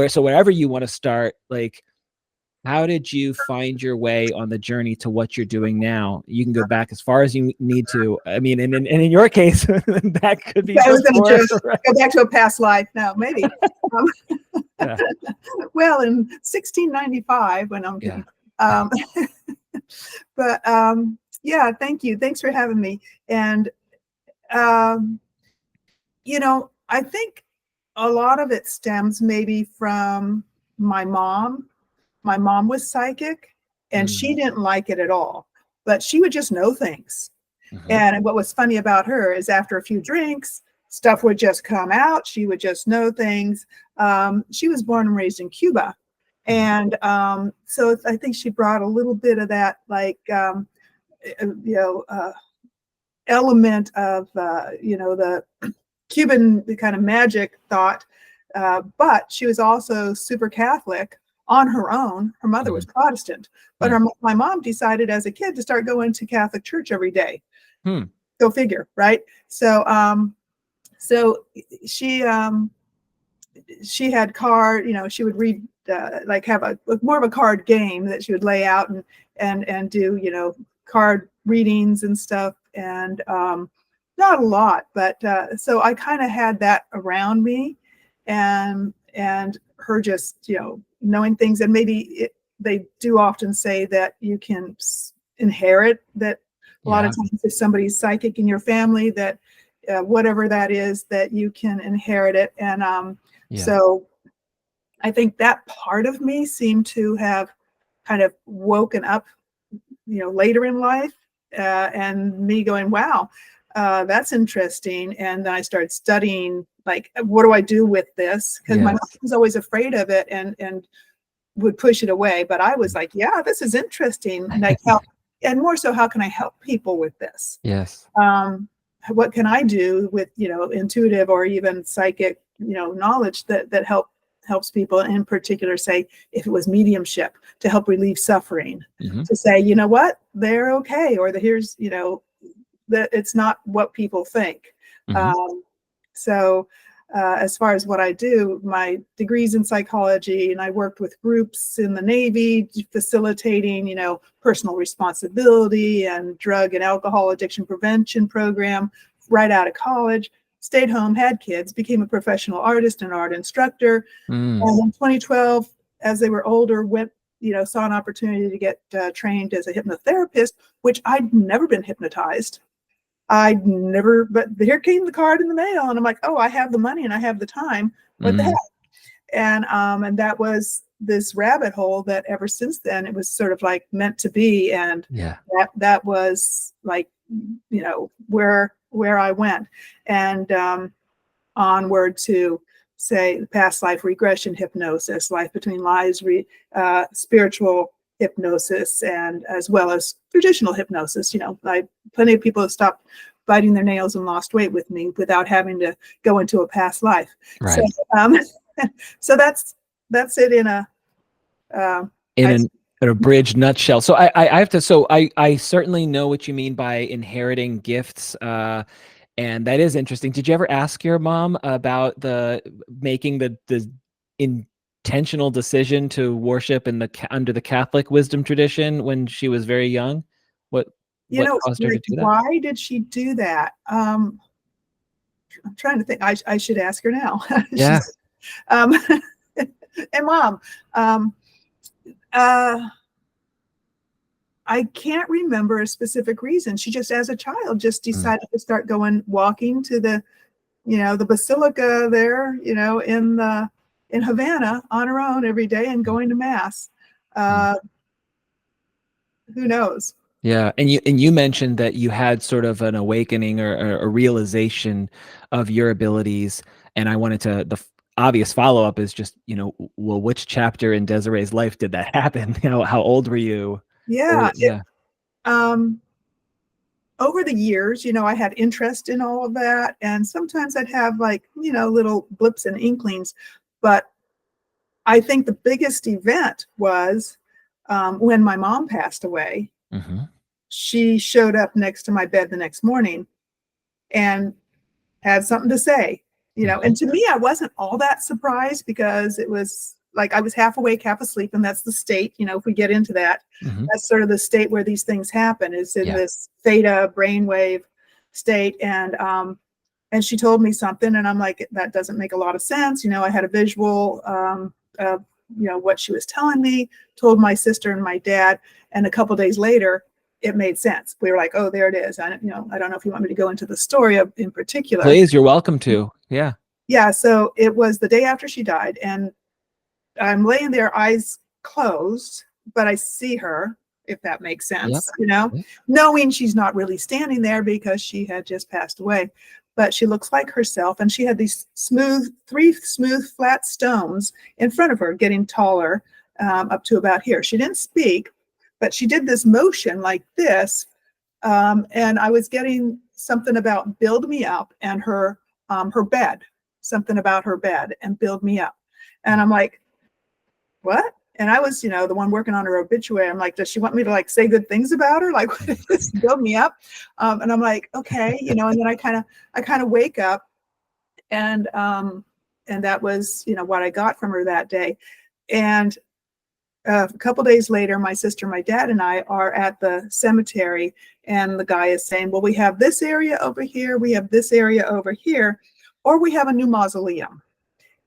so wherever you want to start, like, how did you find your way on the journey to what you're doing now? You can go back as far as you need to. I mean, and in your case, that could be I was going to right? go back to a past life. No, maybe. Yeah. Well, in 1695, when I'm kidding. But yeah, thank you. Thanks for having me. And you know, I think a lot of it stems maybe from my mom. My mom was psychic, and she didn't like it at all, but she would just know things. And what was funny about her is after a few drinks, stuff would just come out. She would just know things. She was born and raised in Cuba. And so I think she brought a little bit of that, like, element of, the Cuban kind of magic thought. But she was also super Catholic on her own. Her mother was Protestant, but my mom decided as a kid to start going to Catholic church every day. Go figure, right? So she had card, she would read, like have a more of a card game that she would lay out and do, card readings and stuff. And not a lot, but so I kind of had that around me, and her just, knowing things. And maybe they do often say that you can inherit that. A lot of times if somebody's psychic in your family, that whatever that is, that you can inherit it. And so I think that part of me seemed to have kind of woken up, later in life, and me going, wow, that's interesting. And then I started studying, like, what do I do with this? Because my mom was always afraid of it and would push it away. But I was like, yeah, this is interesting. Like, and more so, how can I help people with this? Yes. What can I do with, intuitive or even psychic, knowledge that helps people, in particular, say, if it was mediumship, to help relieve suffering, to say, you know what, they're okay, or here's, that it's not what people think. So as far as what I do, my degree's in psychology, and I worked with groups in the Navy facilitating, personal responsibility and drug and alcohol addiction prevention program right out of college. Stayed home, had kids, became a professional artist and art instructor. And in 2012, as they were older, went, saw an opportunity to get trained as a hypnotherapist, which I'd never been hypnotized. But here came the card in the mail, and I'm like, oh, I have the money and I have the time. What the heck? And that was this rabbit hole that ever since then, it was sort of like meant to be. And that was like, where I went, and onward to, say, past life regression hypnosis, life between lives, spiritual hypnosis, and as well as traditional hypnosis. Plenty of people have stopped biting their nails and lost weight with me without having to go into a past life. Right. So that's it in a abridged nutshell. So I have to. So I certainly know what you mean by inheriting gifts. And that is interesting. Did you ever ask your mom about making the intentional decision to worship under the Catholic wisdom tradition when she was very young? What caused her to do that? Why did she do that? I'm trying to think. I should ask her now. Yeah. And Mom, I can't remember a specific reason. She just, as a child, just decided to start walking to the, the basilica there, in Havana on her own every day and going to mass. Who knows? Yeah. And you mentioned that you had sort of an awakening or a realization of your abilities. And I wanted the obvious follow-up is just, well, which chapter in Desiree's life did that happen? How old were you? Yeah. Over the years, I had interest in all of that. And sometimes I'd have little blips and inklings. But I think the biggest event was when my mom passed away. She showed up next to my bed the next morning and had something to say. And to me, I wasn't all that surprised because it was like I was half awake, half asleep, and that's the state, if we get into that, that's sort of the state where these things happen, is in this theta brainwave state. And she told me something, and I'm like, that doesn't make a lot of sense. I had a visual of, what she was telling me, told my sister and my dad, and a couple of days later, it made sense. We were like, oh, there it is. I don't know if you want me to go into the story in particular. Please, you're welcome to. Yeah. Yeah. So it was the day after she died, and I'm laying there, eyes closed, but I see her, if that makes sense, knowing she's not really standing there because she had just passed away, but she looks like herself. And she had these three smooth, flat stones in front of her, getting taller up to about here. She didn't speak, but she did this motion like this. And I was getting something about build me up, and her bed, something about her bed and build me up. And I'm like, what? And I was, the one working on her obituary. I'm like, does she want me to like say good things about her? Like, what is this? Build me up. And I'm like, okay, and then I kind of wake up, and that was, what I got from her that day. And a couple days later, my sister, my dad, and I are at the cemetery, and the guy is saying, well, we have this area over here, we have this area over here, or we have a new mausoleum.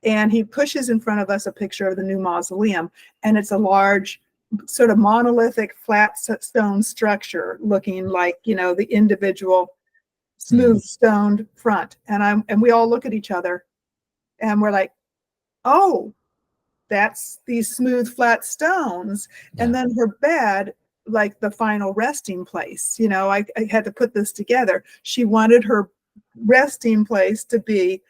And he pushes in front of us a picture of the new mausoleum, and it's a large, sort of monolithic, flat stone structure, looking like, the individual smooth stoned front. And we all look at each other, and we're like, oh, that's these smooth, flat stones. Yeah. And then her bed, like the final resting place. I had to put this together. She wanted her resting place to be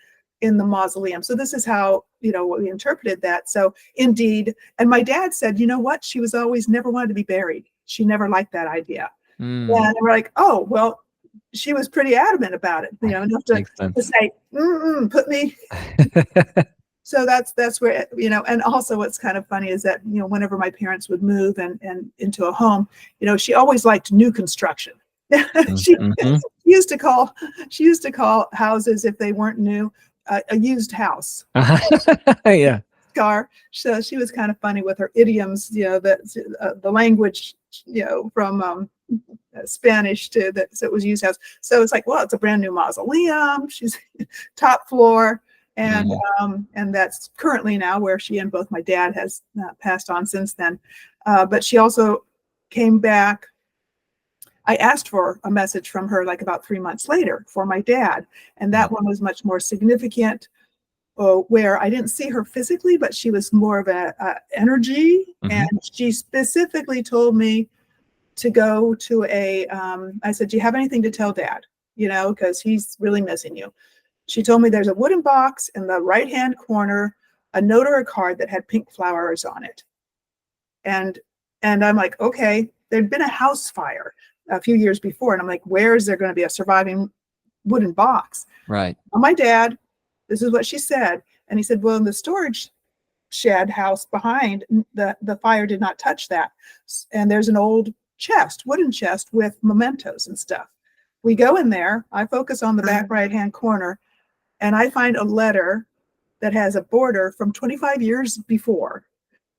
in the mausoleum. So this is how, we interpreted that. So indeed, and my dad said, you know what? She was always never wanted to be buried. She never liked that idea. And we're like, oh, well, she was pretty adamant about it, enough to say, put me. So that's where, and also what's kind of funny is that, whenever my parents would move and into a home, she always liked new construction. She used to call houses, if they weren't new, a used house. Yeah. Scar. So she was kind of funny with her idioms, the language, from Spanish to that. So it was used house. So it's like, well, it's a brand new mausoleum. She's top floor. And that's currently now where she and both my dad has passed on since then. But she also came back. I asked for a message from her like about 3 months later for my dad. And that one was much more significant, where I didn't see her physically, but she was more of a energy. And she specifically told me to go to I said, do you have anything to tell Dad? Because he's really missing you. She told me there's a wooden box in the right-hand corner, a note or a card that had pink flowers on it. And I'm like, okay, there'd been a house fire a few years before. And I'm like, where is there going to be a surviving wooden box? Right. Well, my dad, this is what she said. And he said, well, in the storage shed house behind, the fire did not touch that. And there's an old wooden chest with mementos and stuff. We go in there. I focus on the back right-hand corner, and I find a letter that has a border from 25 years before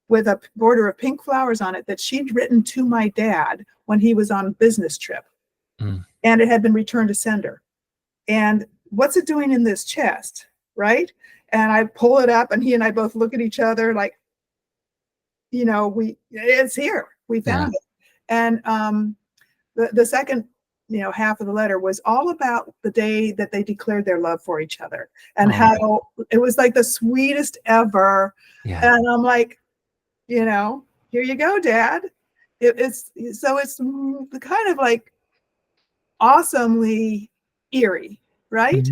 with a border of pink flowers on it that she'd written to my dad when he was on a business trip. And it had been returned to sender. And what's it doing in this chest, right? And I pull it up, and he and I both look at each other like, it's here. We found it. And the second half of the letter was all about the day that they declared their love for each other, and how it was like the sweetest ever. Yeah. And I'm like, here you go, Dad. It's kind of like awesomely eerie, right?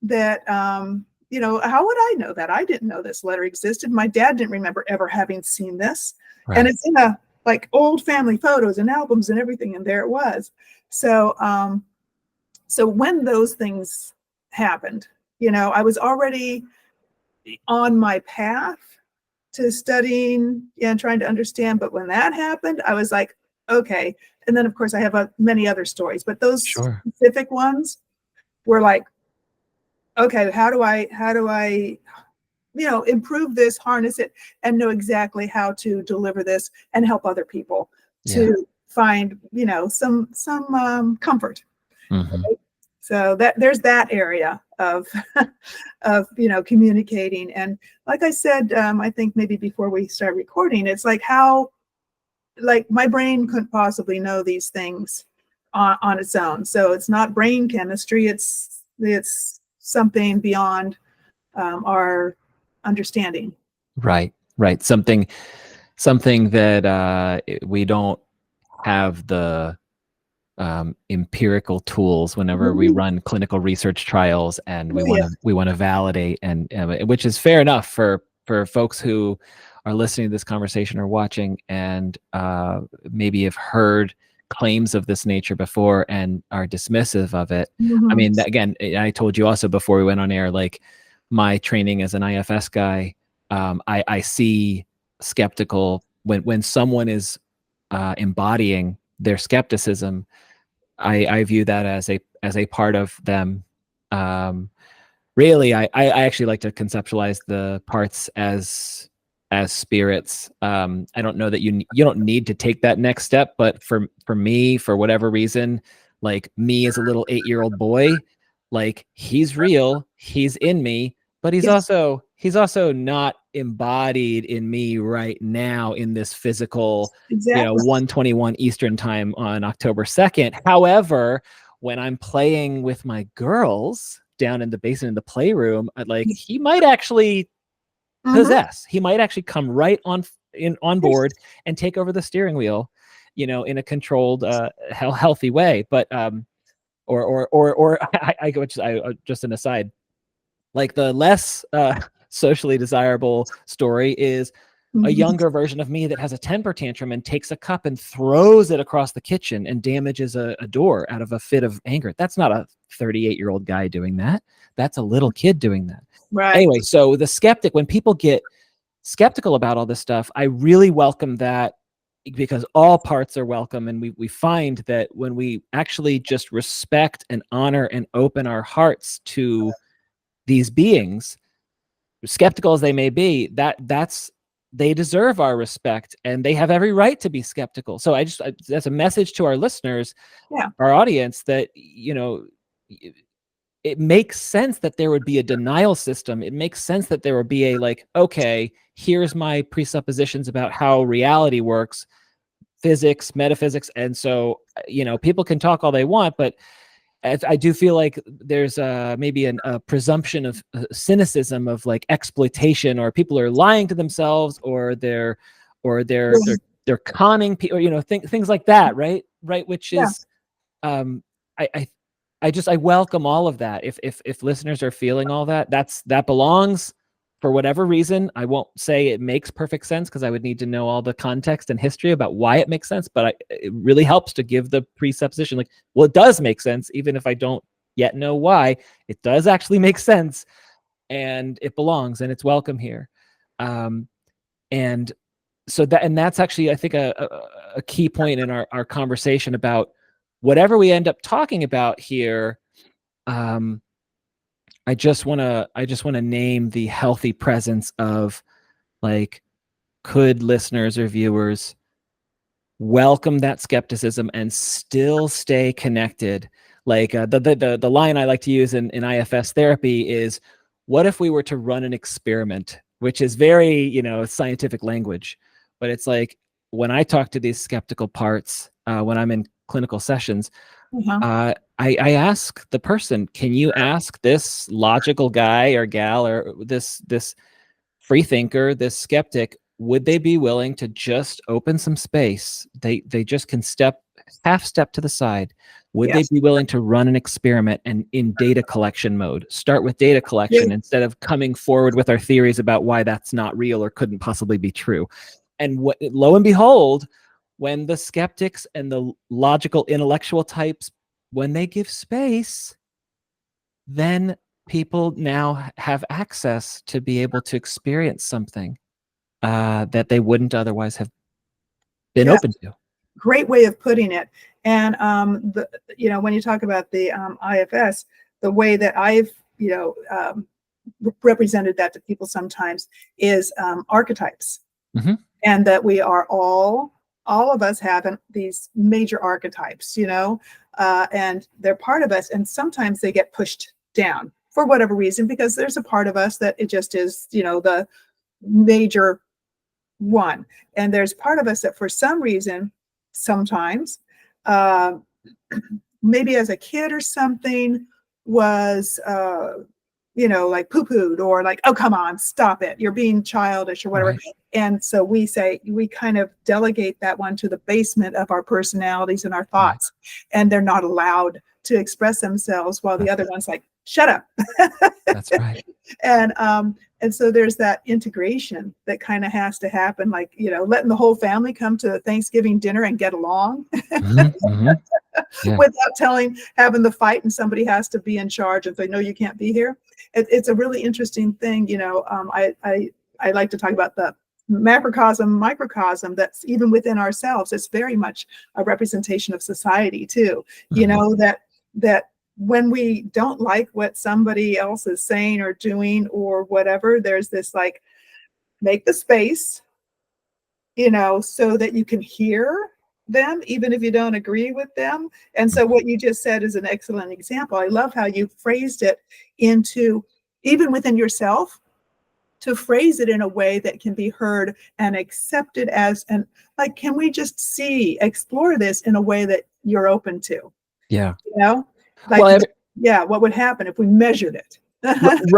That, how would I know that? I didn't know this letter existed. My dad didn't remember ever having seen this. Right. And it's in like old family photos and albums and everything. And there it was. So, so when those things happened, I was already on my path to studying and trying to understand. But when that happened, I was like, okay. And then of course I have many other stories, but those specific ones were like, okay, how do I improve this, harness it, and know exactly how to deliver this and help other people to find, some comfort. Mm-hmm. So that there's that area of of communicating. And like I said, I think maybe before we start recording, it's like how, like, my brain couldn't possibly know these things on its own. So it's not brain chemistry, it's something beyond our understanding. Right. Something that we don't have the empirical tools whenever we run clinical research trials, and we Oh, want yeah. to validate, and which is fair enough for folks who are listening to this conversation or watching, and maybe have heard claims of this nature before and are dismissive of it. I mean, again, I told you also before we went on air, like, my training as an IFS guy, I see skeptical when someone is embodying their skepticism. I view that as a part of them. Really, I actually like to conceptualize the parts as spirits. I don't know that you don't need to take that next step, but for me, for whatever reason, like, me as a little 8-year-old boy, like, he's real, he's in me, but he's Yes. also not embodied in me right now in this physical, Exactly. 1:21 Eastern time on October 2nd. However, when I'm playing with my girls down in the basement in the playroom, like, he might actually possess. He might actually come right on board and take over the steering wheel, in a controlled, healthy way. But or I go just an aside, like, the less socially desirable story is a younger version of me that has a temper tantrum and takes a cup and throws it across the kitchen and damages a door out of a fit of anger. That's not a 38-year-old guy doing that. That's a little kid doing that. Right. Anyway, so the skeptic, when people get skeptical about all this stuff, I really welcome that, because all parts are welcome. And we find that when we actually just respect and honor and open our hearts to these beings, skeptical as they may be, they deserve our respect, and they have every right to be skeptical. So that's a message to our listeners, our audience, that it makes sense that there would be a denial system. It makes sense that there would be a, like, okay, here's my presuppositions about how reality works, physics, metaphysics. And so, people can talk all they want, but I do feel like there's maybe a presumption of cynicism, of, like, exploitation, or people are lying to themselves, or they're conning people, things like that, right? Which is, I welcome all of that. If listeners are feeling all that, that belongs. For whatever reason, I won't say it makes perfect sense, because I would need to know all the context and history about why it makes sense. But it really helps to give the presupposition, like, well, it does make sense, even if I don't yet know why. It does actually make sense, and it belongs, and it's welcome here. And so that's actually, I think, a key point in our conversation about whatever we end up talking about here. I just want to name the healthy presence of, like, could listeners or viewers welcome that skepticism and still stay connected? Like, the line I like to use in IFS therapy is, what if we were to run an experiment, which is very, scientific language, but it's like, when I talk to these skeptical parts, when I'm in clinical sessions, I ask the person, can you ask this logical guy or gal, or this free thinker, this skeptic, would they be willing to just open some space? They just can half step to the side. Would they be willing to run an experiment, and in data collection mode, start with data collection instead of coming forward with our theories about why that's not real or couldn't possibly be true? And lo and behold, when the skeptics and the logical intellectual types, when they give space, then people now have access to be able to experience something that they wouldn't otherwise have been open to. Great way of putting it. And when you talk about the IFS, the way that I've represented that to people sometimes is archetypes. Mhm. And that we are all of us have these major archetypes, and they're part of us. And sometimes they get pushed down for whatever reason, because there's a part of us that it just is, the major one. And there's part of us that for some reason, sometimes, maybe as a kid or something, was, like poo-pooed, or like, oh, come on, stop it, you're being childish or whatever. Right. And so we kind of delegate that one to the basement of our personalities and our Right. thoughts, and they're not allowed to express themselves, while the other one's like, shut up. That's right. And so there's that integration that kind of has to happen, like, letting the whole family come to Thanksgiving dinner and get along. Mhm, mhm. Yeah. Without having the fight, and somebody has to be in charge if they know you can't be here. It's a really interesting thing. I like to talk about the macrocosm, microcosm, that's even within ourselves. It's very much a representation of society too. Mhm. That when we don't like what somebody else is saying or doing or whatever, there's this like, make the space, so that you can hear them, even if you don't agree with them. And so what you just said is an excellent example. I love how you phrased it into, even within yourself, to phrase it in a way that can be heard and accepted as, and like, can we just explore this in a way that you're open to, Yeah. like, Well, what would happen if we measured it?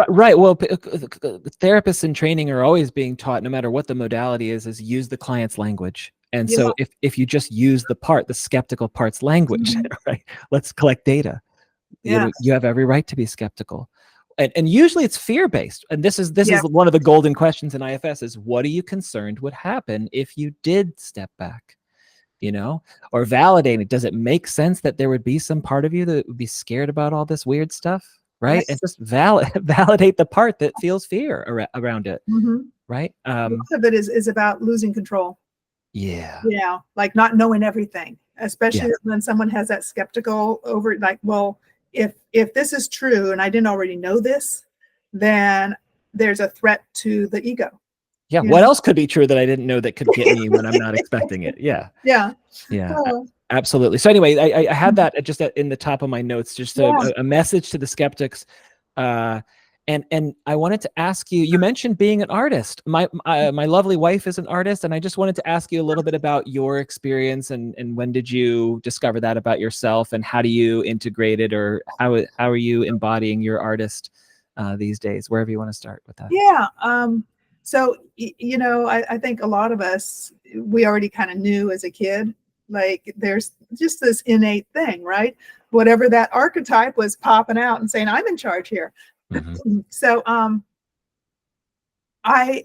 right. Well, therapists in training are always being taught, no matter what the modality is use the client's language. And Yeah. so if you just use the skeptical part's language, Mhm. right? Let's collect data. Yes. You have every right to be skeptical. And usually it's fear-based. And this is Yeah. one of the golden questions in IFS is, what are you concerned would happen if you did step back? Or validate it. Does it make sense that there would be some part of you that would be scared about all this weird stuff? Right. Yes. And just validate the part that feels fear around it. Mhm. Right. A lot of it is about losing control. Yeah. Like not knowing everything, especially Yes. when someone has that skeptical over, like, well, if this is true and I didn't already know this, then there's a threat to the ego. Yeah. You What know? else could be true that I didn't know that could get me when I'm not expecting it? Yeah. Yeah. Yeah. Oh, Absolutely. So anyway, I had that just in the top of my notes, just yeah. a message to the skeptics. And I wanted to ask you, you mentioned being an artist. My lovely wife is an artist, and I just wanted to ask you a little bit about your experience and when did you discover that about yourself, and how do you integrate it, or how are you embodying your artist these days? Wherever you want to start with that. Yeah. So, I think a lot of us, we already kind of knew as a kid, like there's just this innate thing, right? Whatever that archetype was popping out and saying, I'm in charge here. Mm-hmm. So, I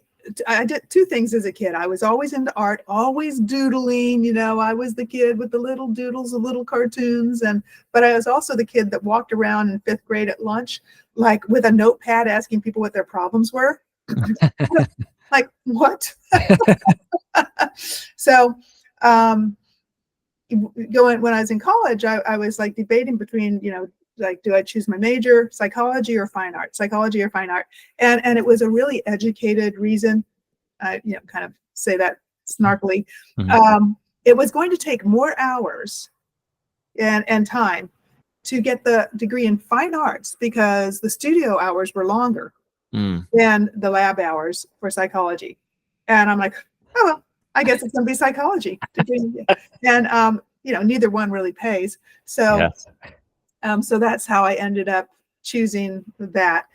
did two things as a kid. I was always into art, always doodling. I was the kid with the little doodles, the little cartoons, but I was also the kid that walked around in fifth grade at lunch, like with a notepad asking people what their problems were. Like, what? So, when I was in college, I was like debating between, like, do I choose my major, psychology or fine art? Psychology or fine art? And it was a really educated reason. I, kind of say that snarkily. Mm-hmm. It was going to take more hours and time to get the degree in fine arts, because the studio hours were longer Mm. than the lab hours for psychology. And I'm like, oh, well, I guess it's going to be psychology. And, neither one really pays. So, Yes. so that's how I ended up choosing that.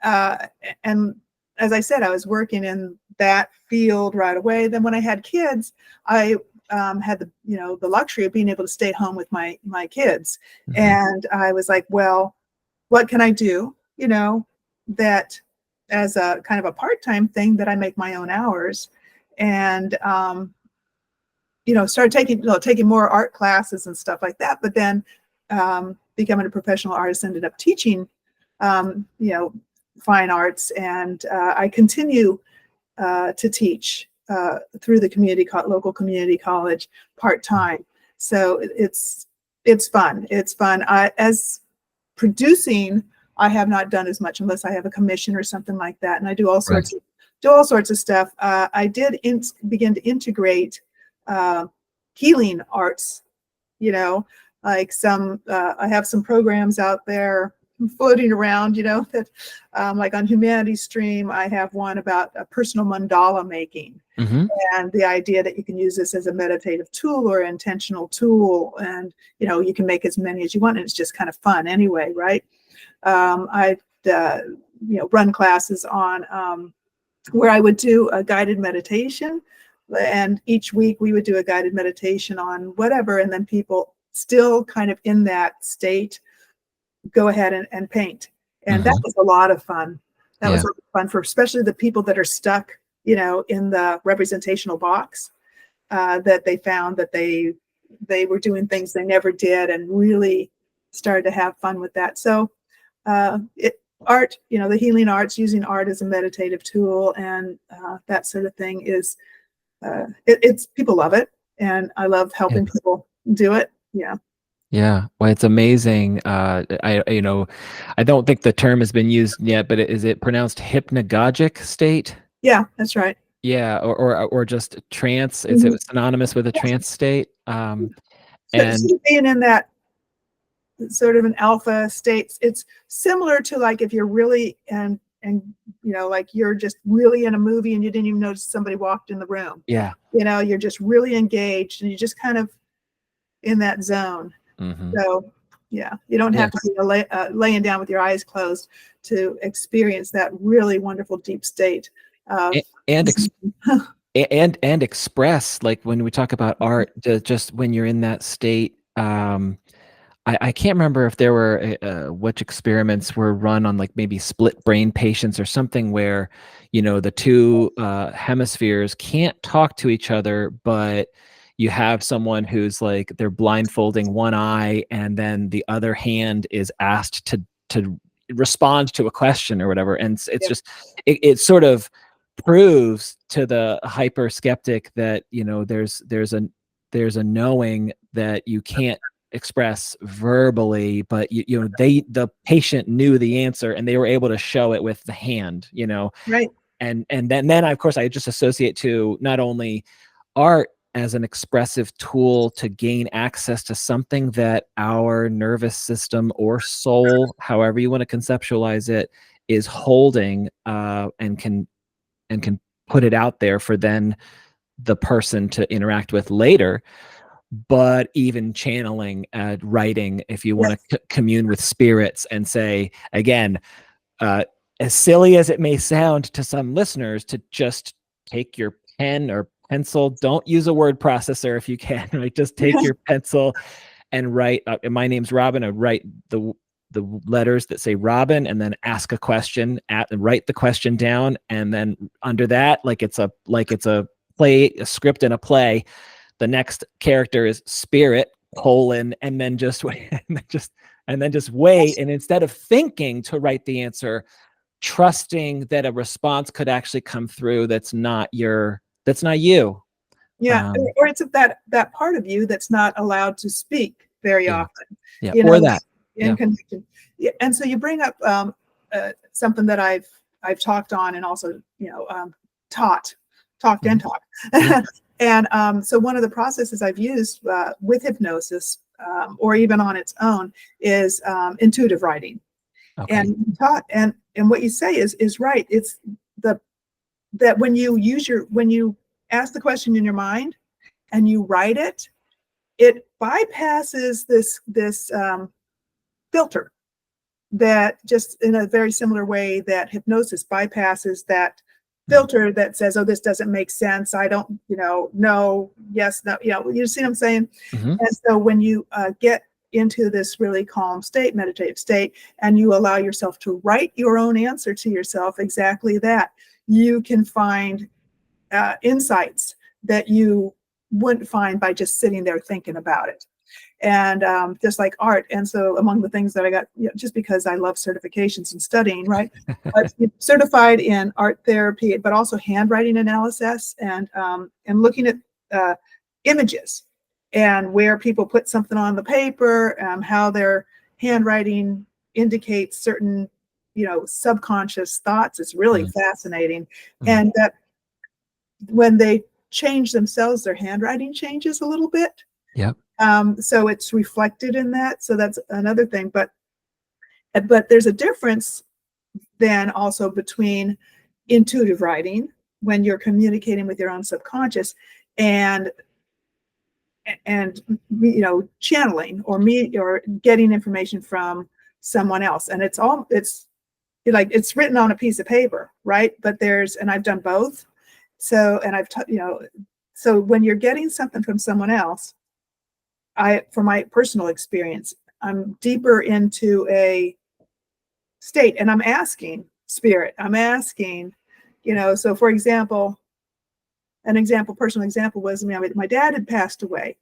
And as I said, I was working in that field right away. Then when I had kids, I had the luxury of being able to stay home with my kids. Mm-hmm. And I was like, well, what can I do, that as a kind of a part-time thing, that I make my own hours, and started taking more art classes and stuff like that. But then becoming a professional artist, ended up teaching fine arts, and I continue to teach through the local community college part-time. So it's fun. As producing I have not done as much unless I have a commission or something like that. And I do all Right. sorts of stuff. I did begin to integrate healing arts, like I have some programs out there floating around, that like on Humanity Stream, I have one about a personal mandala making. Mm-hmm. And the idea that you can use this as a meditative tool or intentional tool, and you can make as many as you want, and it's just kind of fun anyway, right? I've run classes on where I would do a guided meditation, and each week we would do a guided meditation on whatever, and then people still kind of in that state go ahead and paint, and that was a lot of fun. That was a lot of fun for especially the people that are stuck in the representational box, that they found that they were doing things they never did and really started to have fun with that. So art, the healing arts, using art as a meditative tool, and that sort of thing is it's people love it, and I love helping people do it. Yeah, well, it's amazing. I don't think the term has been used yet, but is it pronounced hypnagogic state? Yeah, that's right. Yeah, or just trance. It's synonymous with a trance state. And being in that sort of an alpha state, it's similar to like if you're really and like you're just really in a movie and you didn't even notice somebody walked in the room. Yeah. You're just really engaged and you just kind of in that zone. Mm-hmm. So yeah, you don't have to be laying down with your eyes closed to experience that really wonderful deep state. And express, like when we talk about art, just when you're in that state. I can't remember if there were which experiments were run on like maybe split brain patients or something where, the two hemispheres can't talk to each other, but you have someone who's like they're blindfolding one eye and then the other hand is asked to respond to a question or whatever. And it's just, it sort of proves to the hyper skeptic that, there's a knowing that you can't express verbally, but the patient knew the answer and they were able to show it with the hand, right. And then of course I just associate to not only art as an expressive tool to gain access to something that our nervous system or soul, however you want to conceptualize it, is holding, and can put it out there for then the person to interact with later, but even channeling, writing, if you want to commune with spirits and say, again, as silly as it may sound to some listeners, to just take your pen or pencil, don't use a word processor if you can, right? Just take your pencil and write, my name's Robin, I write the letters that say Robin and then ask a question and write the question down. And then under that, like it's a play, a script in a play, the next character is spirit, and then just wait, and then just wait. And instead of thinking to write the answer, trusting that a response could actually come through that's not you. Yeah, or it's that part of you that's not allowed to speak very often. Yeah, or that. In connection. Yeah, and so you bring up something that I've talked on and also talked and talked. And so one of the processes I've used with hypnosis, or even on its own, is intuitive writing. Okay. And what you say is right. It's that when you ask the question in your mind and you write it, it bypasses this filter that just in a very similar way that hypnosis bypasses that filter that says, oh, this doesn't make sense. I don't, no, yes, no, you see what I'm saying? Mm-hmm. And so when you get into this really calm state, meditative state, and you allow yourself to write your own answer to yourself, exactly that, you can find insights that you wouldn't find by just sitting there thinking about it. And just like art. And so among the things that I got, just because I love certifications and studying, right? Certified in art therapy, but also handwriting analysis and looking at images and where people put something on the paper, how their handwriting indicates certain, subconscious thoughts. It's really fascinating. And that when they change themselves, their handwriting changes a little bit. Yep. So it's reflected in that. So that's another thing. But there's a difference then also between intuitive writing, when you're communicating with your own subconscious, and channeling or getting information from someone else. And it's written on a piece of paper, right? But and I've done both. So, and so when you're getting something from someone else, from my personal experience, I'm deeper into a state, and I'm asking spirit, so for example, personal example was, my dad had passed away.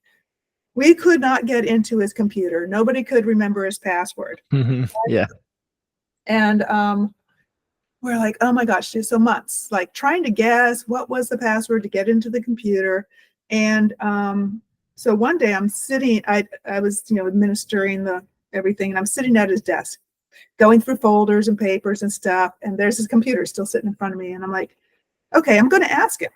We could not get into his computer. Nobody could remember his password. Yeah. And we're like, oh my gosh, so months, like trying to guess what was the password to get into the computer. And so one day I'm sitting, I was, administering everything, and I'm sitting at his desk, going through folders and papers and stuff. And there's his computer still sitting in front of me. And I'm like, okay, I'm going to ask him.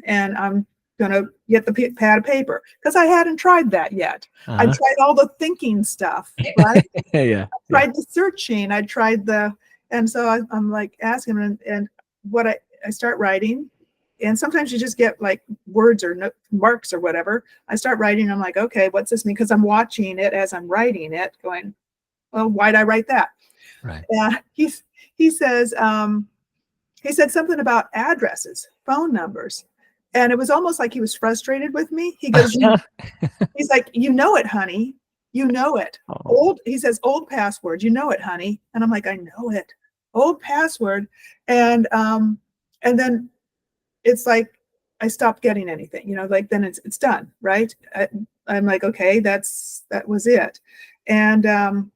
And I'm going to get the pad of paper, because I hadn't tried that yet. I tried all the thinking stuff, right? Yeah. I tried the searching. I tried and so I'm like asking him, and what I start writing. And sometimes you just get like words or marks or whatever. I start writing. I'm like, okay, what's this mean? Because I'm watching it as I'm writing it, going, well, why'd I write that? Right. He says, he said something about addresses, phone numbers. And it was almost like he was frustrated with me. He goes, he's like, you know it, honey. You know it. He says, old password. You know it, honey. And I'm like, I know it. Old password. And then it's like, I stopped getting anything, then it's done. Right. I'm like, okay, that was it. And I'm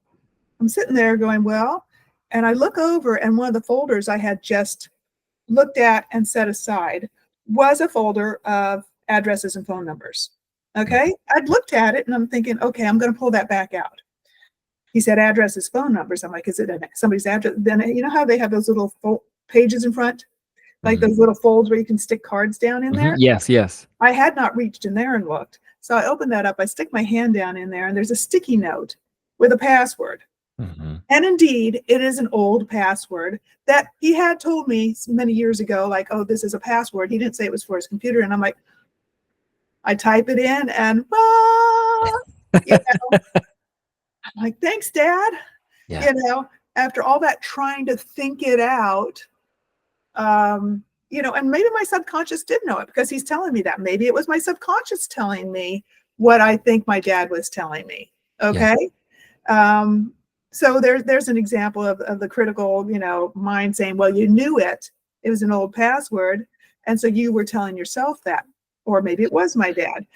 sitting there going, well, and I look over, and one of the folders I had just looked at and set aside was a folder of addresses and phone numbers. Okay. I'd looked at it, and I'm thinking, okay, I'm going to pull that back out. He said addresses, phone numbers. I'm like, is it somebody's address? Then you know how they have those little pages in front, like those little folds where you can stick cards down in there? Yes. I had not reached in there and looked. So I opened that up. I stick my hand down in there, and there's a sticky note with a password. And indeed, it is an old password that he had told me many years ago, like, oh, this is a password. He didn't say it was for his computer. And I'm like, I type it in, and I'm like, thanks, Dad. Yeah. After all that trying to think it out, and maybe my subconscious did know it, because he's telling me that. Maybe it was my subconscious telling me what I think my dad was telling me. Okay. Yeah. So there's an example of the critical, mind saying, well, you knew it. It was an old password. And so you were telling yourself that, or maybe it was my dad,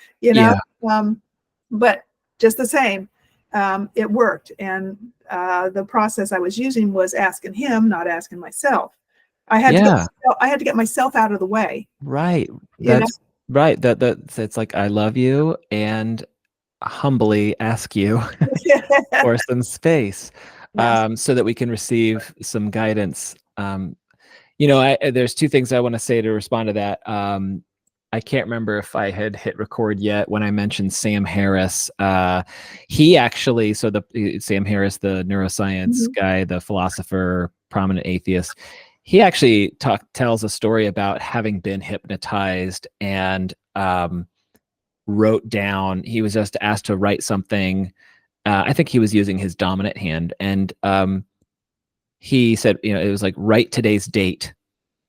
but just the same, it worked. And the process I was using was asking him, not asking myself. I had to get myself out of the way. Right. That's right. It's like, I love you, and humbly ask you for some space, so that we can receive some guidance. There's two things I want to say to respond to that. I can't remember if I had hit record yet when I mentioned Sam Harris. He actually, Sam Harris, the neuroscience guy, the philosopher, prominent atheist, he actually tells a story about having been hypnotized and wrote down. He was just asked to write something. I think he was using his dominant hand, and he said, it was like, write today's date,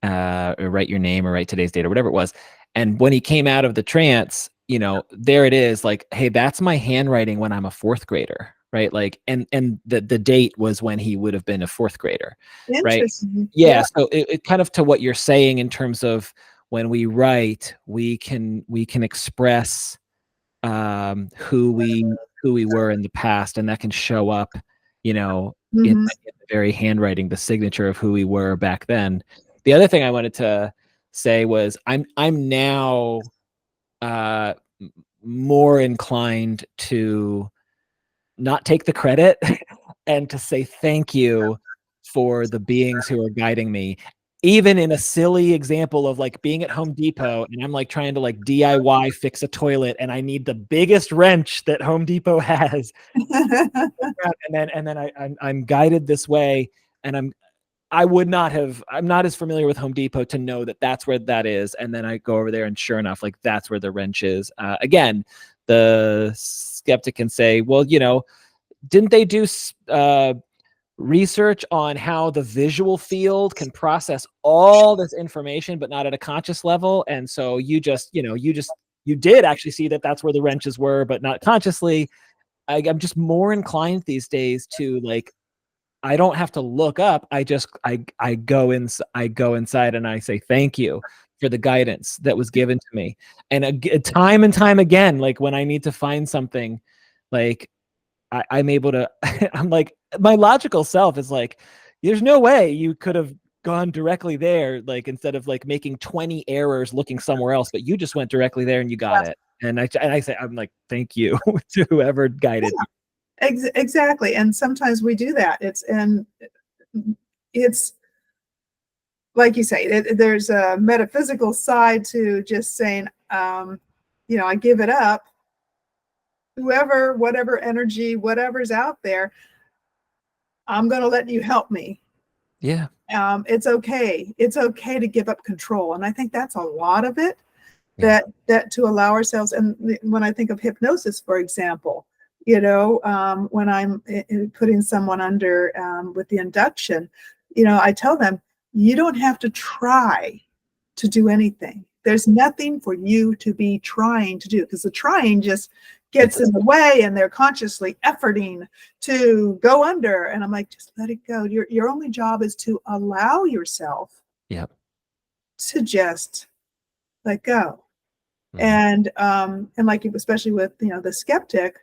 or write your name, or write today's date, or whatever it was. And when he came out of the trance, there it is, like, hey, that's my handwriting when I'm a fourth grader, right? Like, and the date was when he would have been a fourth grader, right? Yeah. So it kind of, to what you're saying, in terms of, when we write, we can express who we were in the past, and that can show up, in the very handwriting, the signature of who we were back then. The other thing I wanted to say was, I'm now more inclined to not take the credit and to say thank you for the beings who are guiding me. Even in a silly example of like being at Home Depot and I'm like trying to like DIY fix a toilet and I need the biggest wrench that Home Depot has. and then I'm guided this way, and I'm not as familiar with Home Depot to know that that's where that is. And then I go over there and sure enough, like that's where the wrench is. Again, the skeptic can say, well, didn't they do research on how the visual field can process all this information, but not at a conscious level? And so you did actually see that that's where the wrenches were, but not consciously. I'm just more inclined these days to like, I don't have to look up. I go inside and I say thank you for the guidance that was given to me. And time and time again, like when I need to find something, like I'm able to, I'm like, my logical self is like, there's no way you could have gone directly there, like instead of like making 20 errors looking somewhere else, but you just went directly there and you got it. And I say, I'm like, thank you to whoever guided me. Exactly. And sometimes we do that. It's like you say, there's a metaphysical side to just saying, I give it up. Whoever, whatever energy, whatever's out there, I'm going to let you help me. Yeah. It's okay. It's okay to give up control. And I think that's a lot of it, that to allow ourselves. And when I think of hypnosis, for example, when I'm putting someone under with the induction, I tell them, you don't have to try to do anything. There's nothing for you to be trying to do, because the trying just gets in the way and they're consciously efforting to go under. And I'm like, just let it go. Your only job is to allow yourself to just let go. And like, especially with, the skeptic,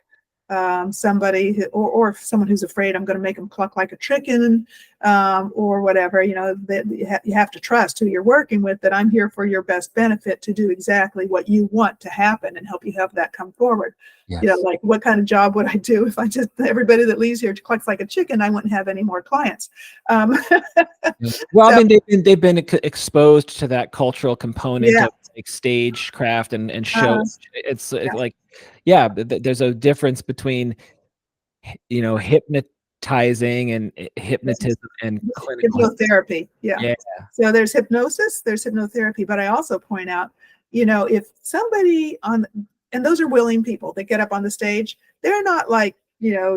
somebody who, or someone who's afraid I'm going to make them cluck like a chicken, or whatever, that you have to trust who you're working with, that I'm here for your best benefit to do exactly what you want to happen and help you have that come forward. Yes. Like what kind of job would I do if I just, everybody that leaves here clucks like a chicken, I wouldn't have any more clients. Well, I mean, they've been exposed to that cultural component of like stagecraft and shows. It's like, there's a difference between, hypnotizing and hypnotism and clinical hypnotherapy. Yeah. So there's hypnosis, there's hypnotherapy, but I also point out, if somebody and those are willing people that get up on the stage, they're not like,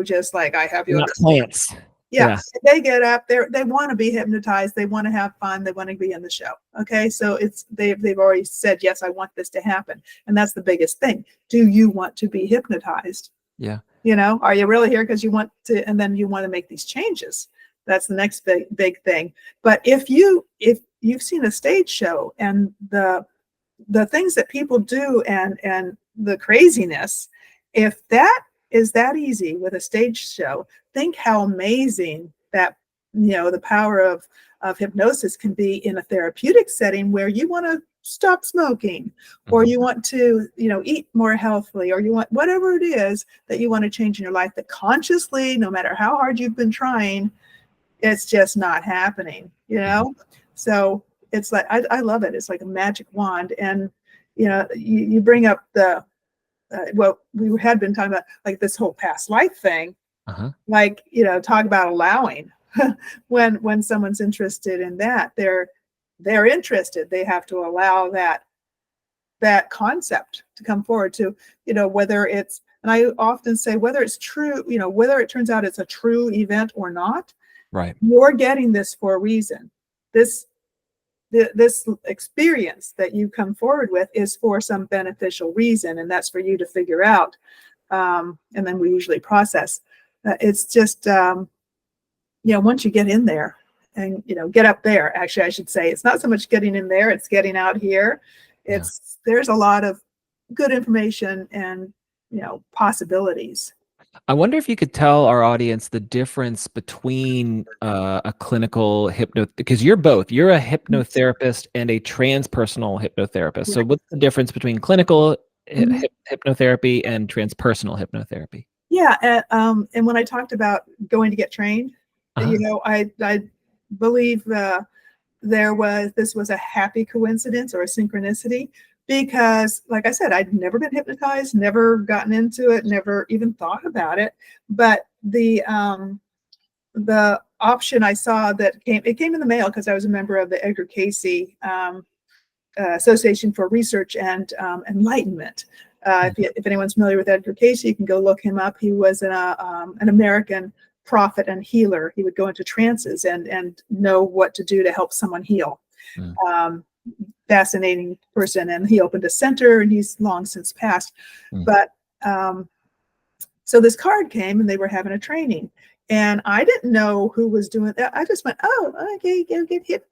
just like, I have you not plants. Yeah. They get up, they want to be hypnotized, they want to have fun, they want to be in the show. Okay. So they've already said, yes, I want this to happen. And that's the biggest thing. Do you want to be hypnotized? Yeah. Are you really here because you want to, and then you want to make these changes? That's the next big thing. But if you've seen a stage show and the things that people do and the craziness, if that is that easy with a stage show, think how amazing that, the power of hypnosis can be in a therapeutic setting where you want to stop smoking, or you want to, eat more healthily, or you want whatever it is that you want to change in your life, that consciously, no matter how hard you've been trying, it's just not happening, So it's like, I love it. It's like a magic wand. And, you bring up the, we had been talking about like this whole past life thing, like, talk about allowing when someone's interested in that, they're interested, they have to allow that concept to come forward to, whether it's, and I often say, whether it's true, whether it turns out it's a true event or not, right? You're getting this for a reason. This experience that you come forward with is for some beneficial reason, and that's for you to figure out. And then we usually process. It's just, once you get in there and, get up there, actually, I should say, it's not so much getting in there, it's getting out here. There's a lot of good information and, possibilities. I wonder if you could tell our audience the difference between a clinical because you're both. You're a hypnotherapist and a transpersonal hypnotherapist. So what's the difference between clinical hypnotherapy and transpersonal hypnotherapy? Yeah. And when I talked about going to get trained, I believe this was a happy coincidence or a synchronicity, because like I said, I'd never been hypnotized, never gotten into it, never even thought about it. But the option I saw that came in the mail, because I was a member of the Edgar Cayce Association for Research and Enlightenment. If anyone's familiar with Edgar Cayce, you can go look him up. He was an American prophet and healer. He would go into trances and know what to do to help someone heal. Fascinating person. And he opened a center, and he's long since passed. But so this card came, and they were having a training. And I didn't know who was doing that. I just went, oh, okay, get hit.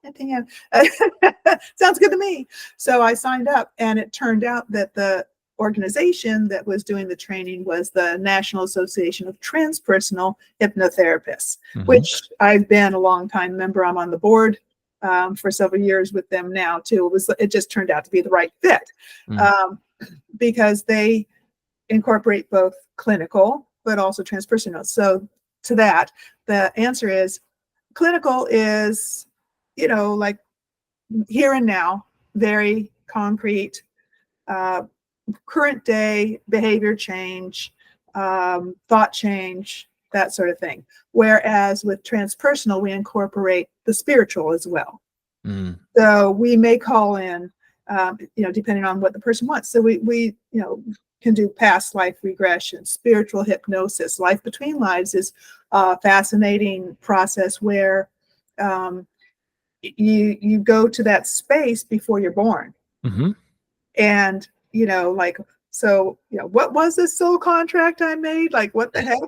Sounds good to me. So I signed up, and it turned out that the organization that was doing the training was the National Association of Transpersonal Hypnotherapists, which I've been a long time member. I'm on the board for several years with them now too. It just turned out to be the right fit, because they incorporate both clinical but also transpersonal. So to that, the answer is clinical is, like here and now, very concrete, current day behavior change, thought change, that sort of thing. Whereas with transpersonal, we incorporate the spiritual as well. So we may call in, depending on what the person wants. So we can do past life regression, spiritual hypnosis. Life between lives is a fascinating process where you go to that space before you're born. And what was this soul contract I made? Like, what the heck?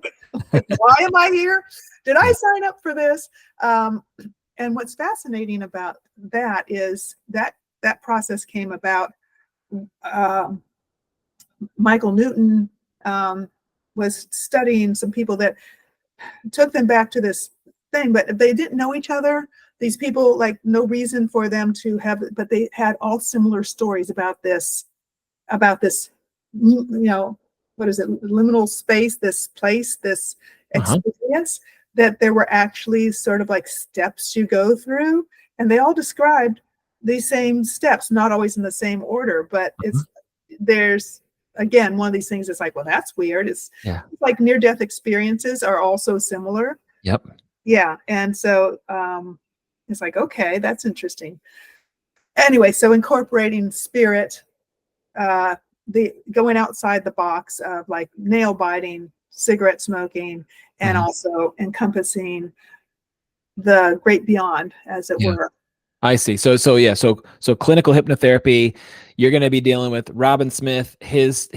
Why am I here? Did I sign up for this? And what's fascinating about that is that process came about. Michael Newton was studying some people that took them back to this thing, but they didn't know each other. These people, like, no reason for them to have, but they had all similar stories about this, what is it, liminal space, this place, this experience, that there were actually sort of like steps you go through, and they all described these same steps, not always in the same order, but there's, again, one of these things that's like, well, that's weird. It's like near-death experiences are also similar. Yeah. And so it's like, okay, that's interesting. Anyway, so incorporating spirit, the going outside the box of like nail biting, cigarette smoking, and also encompassing the great beyond, as it were. I see. So clinical hypnotherapy, you're going to be dealing with Robin Smith, his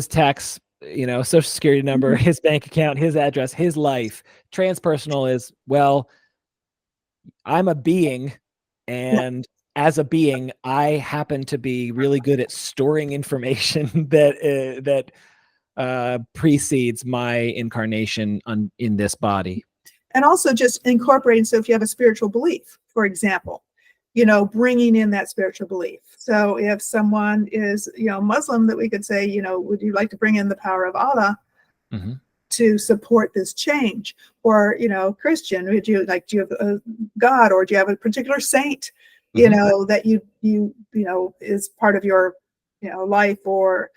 tax, social security number, his bank account, his address, his life. Transpersonal is, well, I'm a being, and as a being, I happen to be really good at storing information that precedes my incarnation in this body. And also just incorporating. So if you have a spiritual belief, for example, bringing in that spiritual belief. So if someone is, Muslim, that we could say, would you like to bring in the power of Allah to support this change? Or, Christian, do you have a God, or do you have a particular saint, that you is part of your, life, or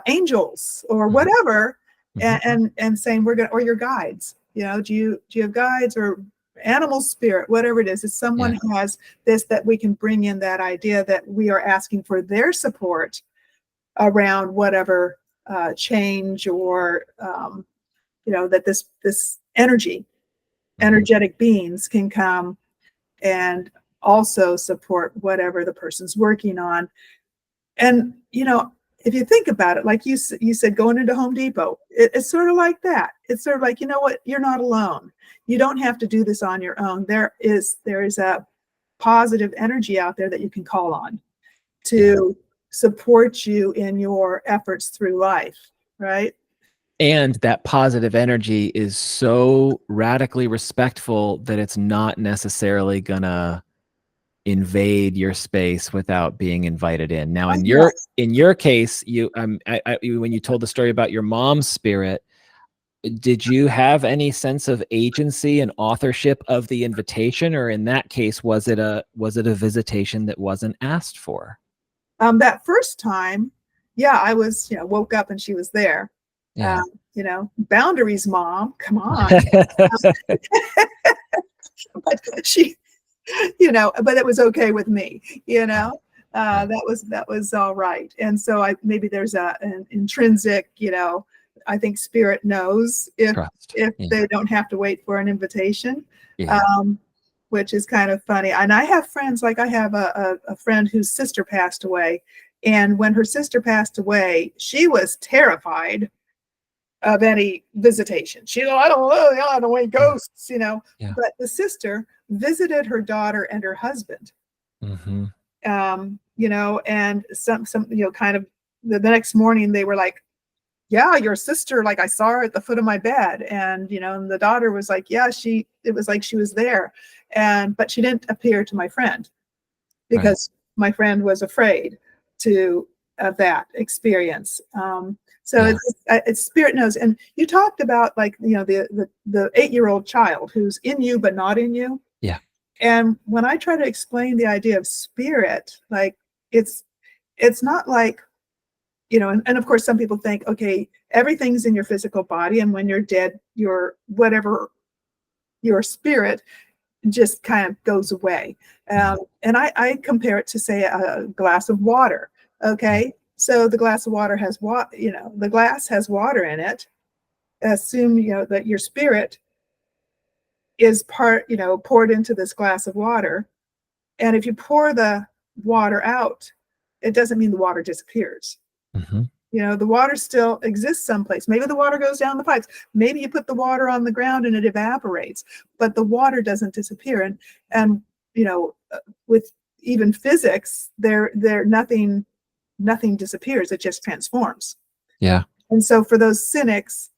angels, or whatever, and saying or your guides, do you have guides or animal spirit, whatever it is, if someone has this, that we can bring in that idea that we are asking for their support around whatever change, or that this energetic beings can come and also support whatever the person's working on. And if you think about it, like you said, going into Home Depot, it's sort of like that. It's sort of like, what, you're not alone. You don't have to do this on your own. There is a positive energy out there that you can call on to support you in your efforts through life, right? And that positive energy is so radically respectful that it's not necessarily gonna invade your space without being invited in. Now, in your case, when you told the story about your mom's spirit, did you have any sense of agency and authorship of the invitation, or in that case, was it a visitation that wasn't asked for? That first time, yeah, I was, woke up and she was there. Yeah. Boundaries, Mom, come on. But she, but it was okay with me, that was all right. And so maybe there's an intrinsic, I think spirit knows if Trust. they don't have to wait for an invitation, Yeah. which is kind of funny. And I have friends, like I have a friend whose sister passed away. And when her sister passed away, she was terrified of any visitation. I don't know, I don't want ghosts, Yeah. But the sister visited her daughter and her husband. Mm-hmm. And some kind of the next morning they were like, yeah, your sister, like I saw her at the foot of my bed. And, and the daughter was like, yeah, it was like she was there. But she didn't appear to my friend because my friend was afraid of that experience. It's spirit knows. And you talked about like, the 8-year-old child who's in you, but not in you. Yeah. And when I try to explain the idea of spirit, like it's not like, and of course some people think, okay, everything's in your physical body. And when you're dead, your spirit just kind of goes away. And I compare it to, say, a glass of water. Okay. So the glass of water has the glass has water in it. Assume, that your spirit is poured into this glass of water. And if you pour the water out, it doesn't mean the water disappears. Mm-hmm. The water still exists someplace. Maybe the water goes down the pipes. Maybe you put the water on the ground and it evaporates, but the water doesn't disappear. And with even physics, there nothing disappears. It just transforms. Yeah. And so for those cynics,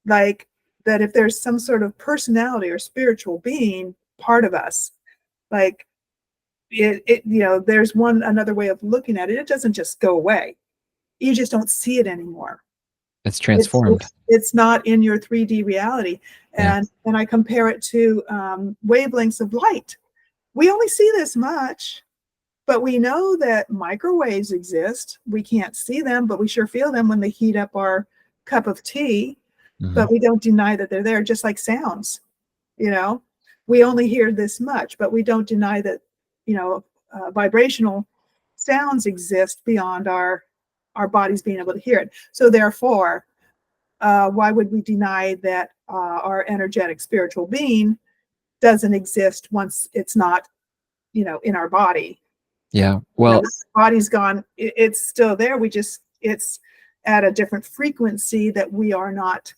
like that, if there's some sort of personality or spiritual being part of us, like it there's another way of looking at it. It doesn't just go away. You just don't see it anymore. It's transformed. It's not in your 3D reality. And I compare it to wavelengths of light. We only see this much, but we know that microwaves exist. We can't see them, but we sure feel them when they heat up our cup of tea. Mm-hmm. But we don't deny that they're there, just like sounds. We only hear this much, but we don't deny that, vibrational sounds exist beyond our bodies being able to hear it. So therefore, why would we deny that our energetic spiritual being doesn't exist once it's not, in our body? Yeah. Well, the body's gone. It's still there. It's at a different frequency that we are not,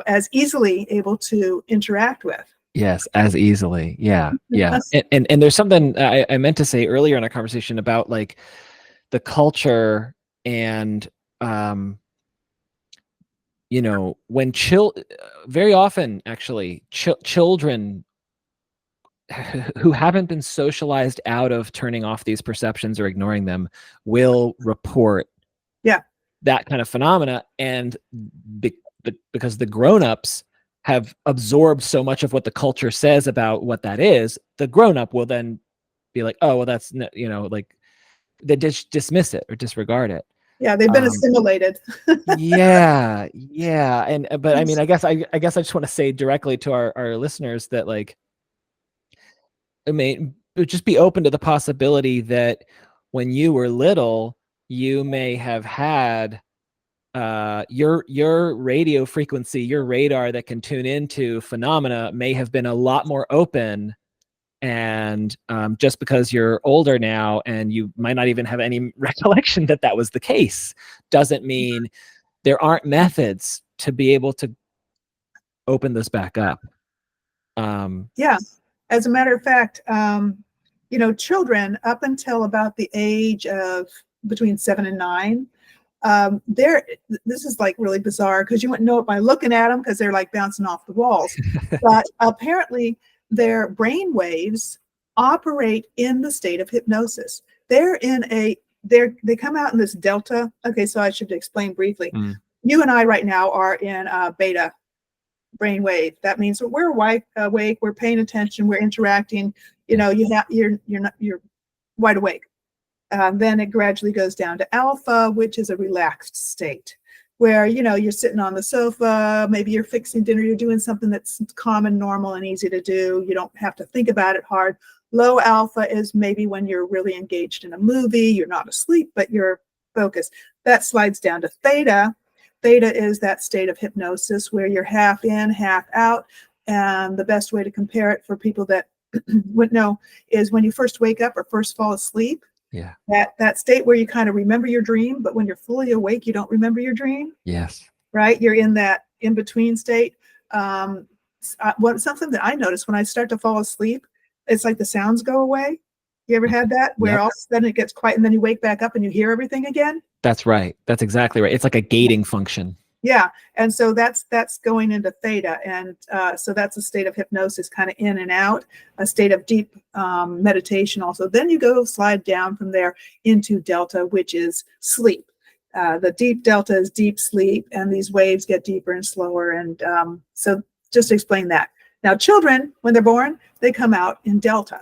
as easily able to interact with. Yes, as easily. Yeah. Yeah. And there's something I meant to say earlier in our conversation about like the culture and, when very often actually children who haven't been socialized out of turning off these perceptions or ignoring them will report that kind of phenomena. And because the grownups have absorbed so much of what the culture says about what that is, the grown-up will then be like, oh, well, that's, like they dismiss it or disregard it. Yeah, they've been assimilated. yeah. But I mean, I guess I just want to say directly to our listeners that, like, I mean, just be open to the possibility that when you were little, you may have had your radio frequency, your radar that can tune into phenomena may have been a lot more open. And just because you're older now and you might not even have any recollection that was the case, doesn't mean there aren't methods to be able to open this back up. As a matter of fact, children up until about the age of between 7 and 9, this is like really bizarre because you wouldn't know it by looking at them because they're like bouncing off the walls. But apparently their brain waves operate in the state of hypnosis. They come out in this delta. Okay, so I should explain briefly. you and I right now are in beta brainwave. That means that we're awake, we're paying attention, we're interacting. You're wide awake. Then it gradually goes down to alpha, which is a relaxed state, where you're sitting on the sofa, maybe you're fixing dinner, you're doing something that's common, normal, and easy to do. You don't have to think about it hard. Low alpha is maybe when you're really engaged in a movie, you're not asleep, but you're focused. That slides down to theta. Theta is that state of hypnosis where you're half in, half out. And the best way to compare it for people that wouldn't know is when you first wake up or first fall asleep. Yeah. That state where you kind of remember your dream, but when you're fully awake, you don't remember your dream. Yes. Right? You're in that in-between state. Something that I notice when I start to fall asleep, it's like the sounds go away. You ever had that? Where all of a sudden it gets quiet and then you wake back up and you hear everything again? That's right. That's exactly right. It's like a gating function. Yeah. And so that's going into theta. And so that's a state of hypnosis, kind of in and out, a state of deep meditation also. Then you slide down from there into delta, which is sleep. The deep delta is deep sleep, and these waves get deeper and slower. And so just to explain that. Now, children, when they're born, they come out in delta,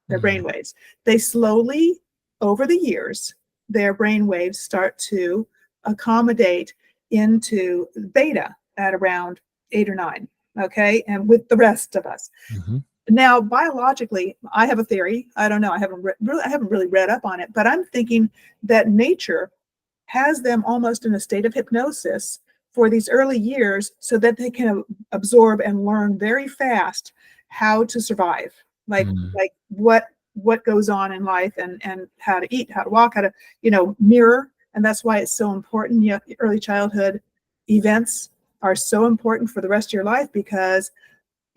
their brain waves. They slowly, over the years, their brain waves start to accommodate into beta at around 8 or 9, okay? And with the rest of us. Now, biologically, I have a theory. I don't know. I haven't really read up on it, but I'm thinking that nature has them almost in a state of hypnosis for these early years so that they can absorb and learn very fast how to survive, like what goes on in life, and how to eat, how to walk, how to mirror. And that's why it's so important. Early childhood events are so important for the rest of your life, because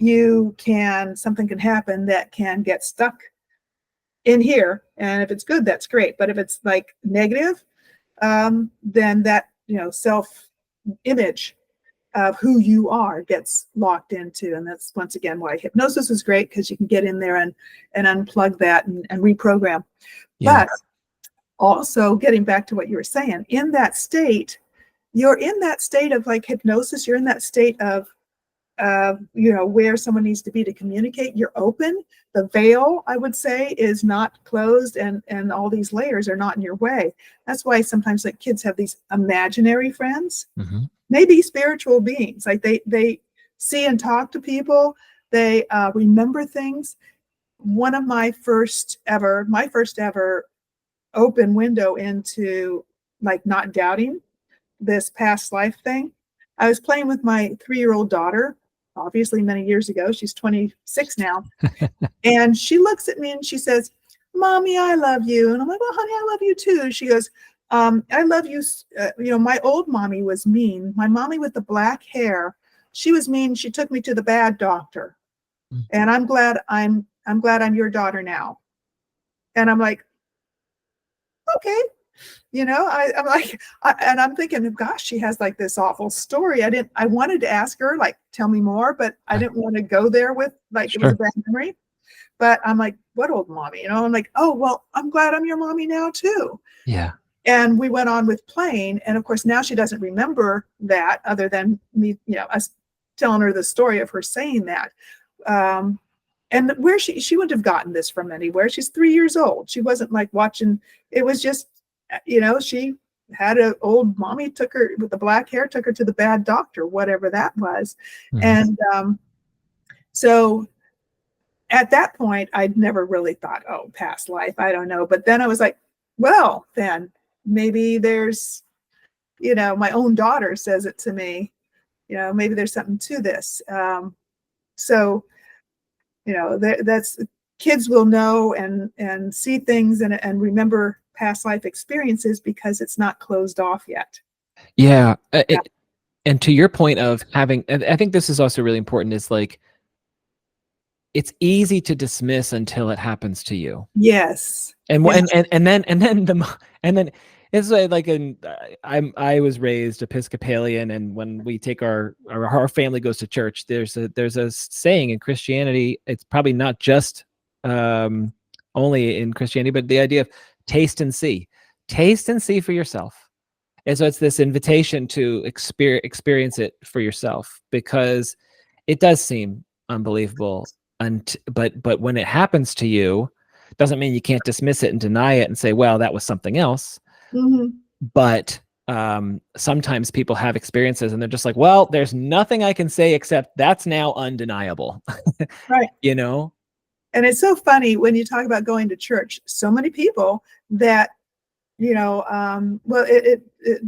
something can happen that can get stuck in here. And if it's good, that's great. But if it's like negative, then that self-image of who you are gets locked into. And that's once again why hypnosis is great, because you can get in there and unplug that and reprogram. But also, getting back to what you were saying, in that state, you're in that state of like hypnosis, you're in that state of where someone needs to be to communicate. You're open. The veil, I would say, is not closed, and all these layers are not in your way. That's why sometimes like kids have these imaginary friends, maybe spiritual beings. Like they see and talk to people. They remember things. One of my first ever open window into like not doubting this past life thing. I was playing with my 3-year-old daughter, obviously many years ago. She's 26 now. And she looks at me and she says, "Mommy, I love you." And I'm like, "Well, honey, I love you too." She goes, "I love you. My old mommy was mean. My mommy with the black hair, she was mean. She took me to the bad doctor. And I'm glad I'm your daughter now." And I'm like, okay. I'm like, and I'm thinking, gosh, she has like this awful story. I wanted to ask her, like, tell me more, but I didn't want to go there with like, it was a bad memory. But I'm like, what old mommy? I'm like, oh, well, I'm glad I'm your mommy now too. Yeah. And we went on with playing. And of course, now she doesn't remember that, other than me, us telling her the story of her saying that. And where she wouldn't have gotten this from anywhere. She's 3 years old. She wasn't like watching. It was just, she had an old mommy, took her with the black hair, took her to the bad doctor, whatever that was. And so at that point, I'd never really thought, oh, past life, I don't know. But then I was like, well, then maybe there's, my own daughter says it to me, maybe there's something to this. So that's, kids will know and see things and remember past life experiences because it's not closed off yet. Yeah. And to your point of having, and I think this is also really important, is like, it's easy to dismiss until it happens to you. Yes. And then it's like I was raised Episcopalian, and when we take our family goes to church, there's a saying in Christianity. It's probably not just only in Christianity, but the idea of taste and see for yourself. And so it's this invitation to experience it for yourself, because it does seem unbelievable. But when it happens to you, doesn't mean you can't dismiss it and deny it and say, well, that was something else. Mm-hmm. But sometimes people have experiences and they're just like, well, there's nothing I can say except that's now undeniable. Right. You know? And it's so funny when you talk about going to church, so many people that, well, it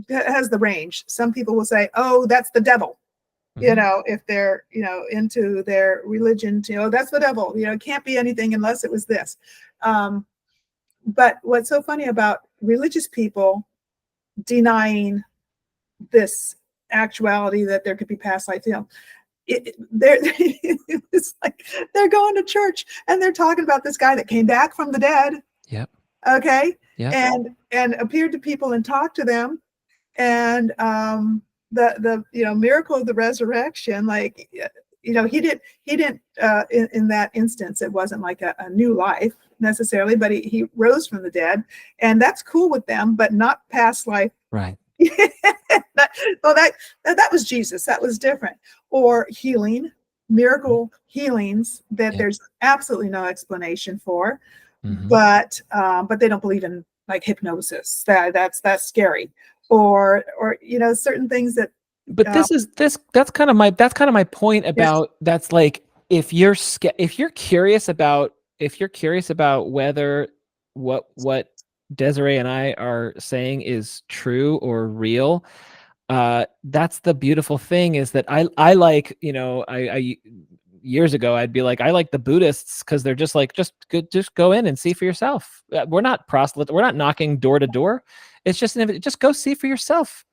has the range. Some people will say, oh, that's the devil. If they're, into their religion, that's the devil, it can't be anything unless it was this. But what's so funny about religious people denying this actuality that there could be past life, it's like they're going to church and they're talking about this guy that came back from the dead. Yep. Okay. Yep. And appeared to people and talked to them. And the miracle of the resurrection, like, he didn't in that instance, it wasn't like a new life necessarily, but he rose from the dead, and that's cool with them, but not past life. Right. that was Jesus. That was different. Or miracle healings that there's absolutely no explanation for. But they don't believe in like hypnosis. That's scary. Or certain things that. But that's kind of my point about, that's like, if you're curious about whether what Desiree and I are saying is true or real, that's the beautiful thing, is that I like, I years ago I'd be like, I like the Buddhists because they're just like, just go in and see for yourself. We're not proselytes. We're not knocking door to door. It's just go see for yourself.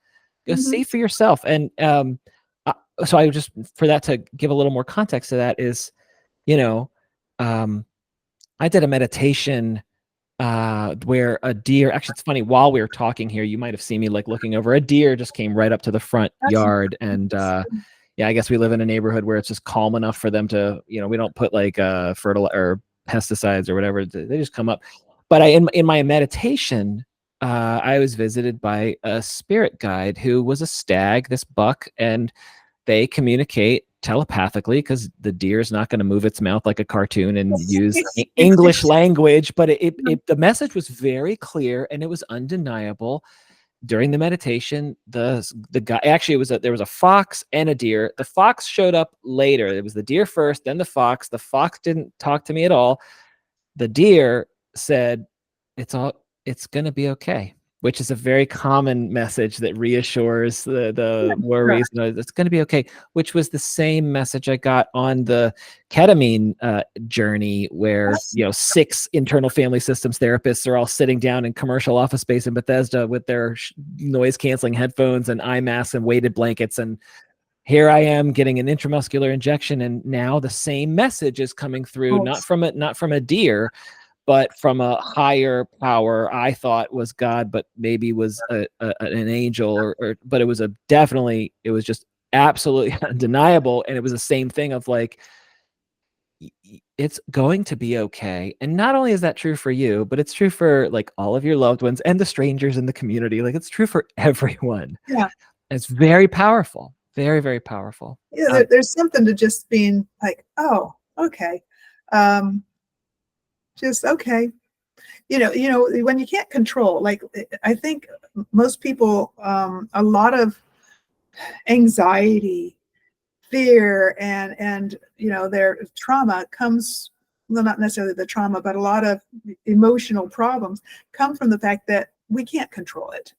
Go see for yourself. And so I just, for that to give a little more context to that, is, I did a meditation where a deer, actually, it's funny, while we were talking here, you might have seen me like looking over, a deer just came right up to the front yard. And yeah, I guess we live in a neighborhood where it's just calm enough for them to, we don't put like fertilizer or pesticides or whatever. They just come up. But in my meditation, I was visited by a spirit guide who was a stag, this buck, and they communicate telepathically because the deer is not going to move its mouth like a cartoon and use English language. But the message was very clear and it was undeniable. During the meditation, the guy, actually, there was a fox and a deer. The fox showed up later. It was the deer first, then the fox. The fox didn't talk to me at all. The deer said, it's going to be okay, which is a very common message that reassures the worries. It's going to be okay, which was the same message I got on the ketamine journey, where 6 internal family systems therapists are all sitting down in commercial office space in Bethesda with their noise canceling headphones and eye masks and weighted blankets, and here I am getting an intramuscular injection, and now the same message is coming through, not from a deer, but from a higher power. I thought was God, but maybe was an angel, but it was it was just absolutely undeniable. And it was the same thing of like, it's going to be okay. And not only is that true for you, but it's true for like all of your loved ones and the strangers in the community. Like, it's true for everyone. Yeah. It's very powerful. Very, very powerful. Yeah, there's something to just being like, oh, okay. Just okay. When you can't control, like, I think most people, a lot of anxiety, fear, and their trauma comes, well, not necessarily the trauma, but a lot of emotional problems come from the fact that we can't control it.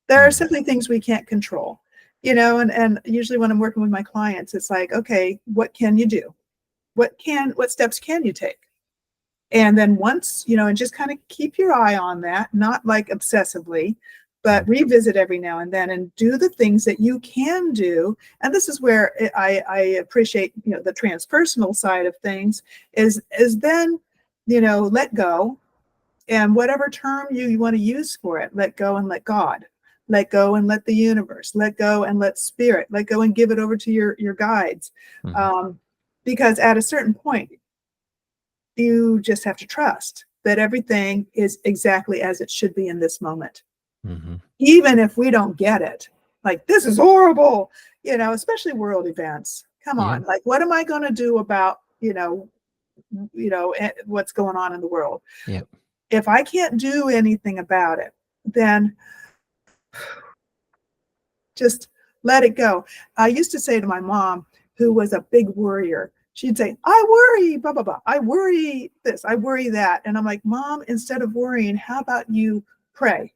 There are simply things we can't control, and usually when I'm working with my clients, it's like, okay, what can you do? What steps can you take? And then once, and just kind of keep your eye on that, not like obsessively, but revisit every now and then and do the things that you can do. And this is where I appreciate, the transpersonal side of things is then, let go. And whatever term you want to use for it, let go and let God. Let go and let the universe. Let go and let spirit. Let go and give it over to your guides. Because at a certain point, you just have to trust that everything is exactly as it should be in this moment. even if we don't get it. Like, this is horrible, especially world events. Come on, like, what am I going to do about, what's going on in the world? Yep. If I can't do anything about it, then just let it go. I used to say to my mom, who was a big worrier, she'd say, I worry, blah, blah, blah. I worry this, I worry that. And I'm like, Mom, instead of worrying, how about you pray?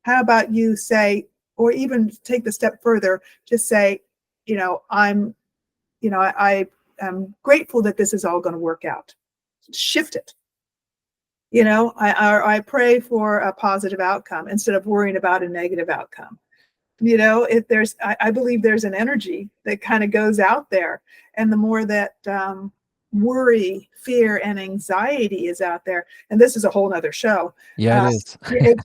How about you say, or even take the step further, just say, I am grateful that this is all going to work out. Shift it. I pray for a positive outcome instead of worrying about a negative outcome. If there's, I believe there's an energy that kind of goes out there, and the more that worry, fear, and anxiety is out there, and this is a whole nother show. Yeah, it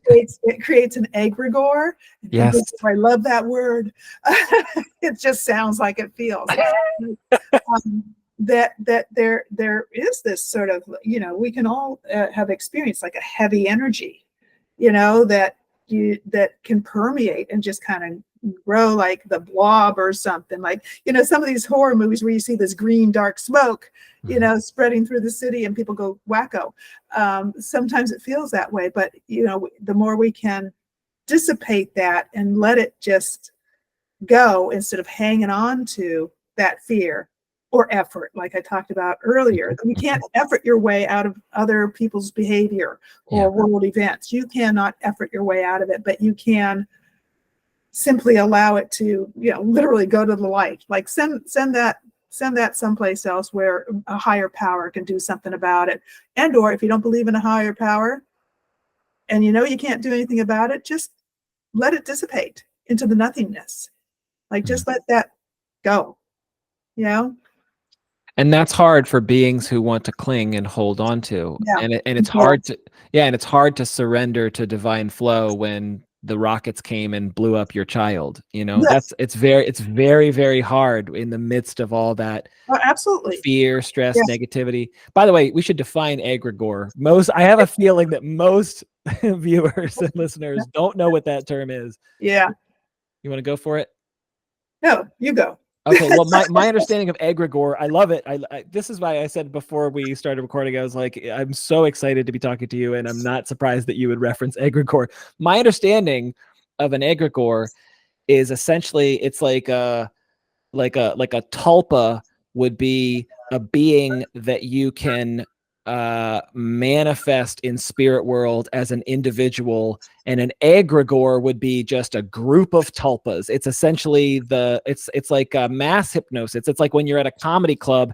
is. It creates an egregore. Yes. I love that word. It just sounds like it feels. That there is this sort of, we can all have experienced like a heavy energy, that can permeate and just kind of grow like the blob or something. Like, some of these horror movies where you see this green dark smoke, spreading through the city and people go wacko. Sometimes it feels that way, but the more we can dissipate that and let it just go instead of hanging on to that fear or effort, like I talked about earlier. You can't effort your way out of other people's behavior or world events. You cannot effort your way out of it, but you can simply allow it to, literally go to the light. Like send that someplace else where a higher power can do something about it. And or if you don't believe in a higher power and you can't do anything about it, just let it dissipate into the nothingness. Like, just let that go, And that's hard for beings who want to cling and hold on to. Yeah. And it's hard to, and it's hard to surrender to divine flow when the rockets came and blew up your child. Yes. It's very, very hard in the midst of all that. Oh, absolutely. Fear, stress, negativity. By the way, we should define egregore. I have a feeling that most viewers and listeners don't know what that term is. Yeah. You want to go for it? No, you go. Okay, well, my understanding of egregore, I love it. This is why I said before we started recording, I was like, I'm so excited to be talking to you, and I'm not surprised that you would reference egregore. My understanding of an egregore is essentially it's like a tulpa would be a being that you can manifest in spirit world as an individual, and an egregore would be just a group of tulpas. It's essentially it's like a mass hypnosis. It's like when you're at a comedy club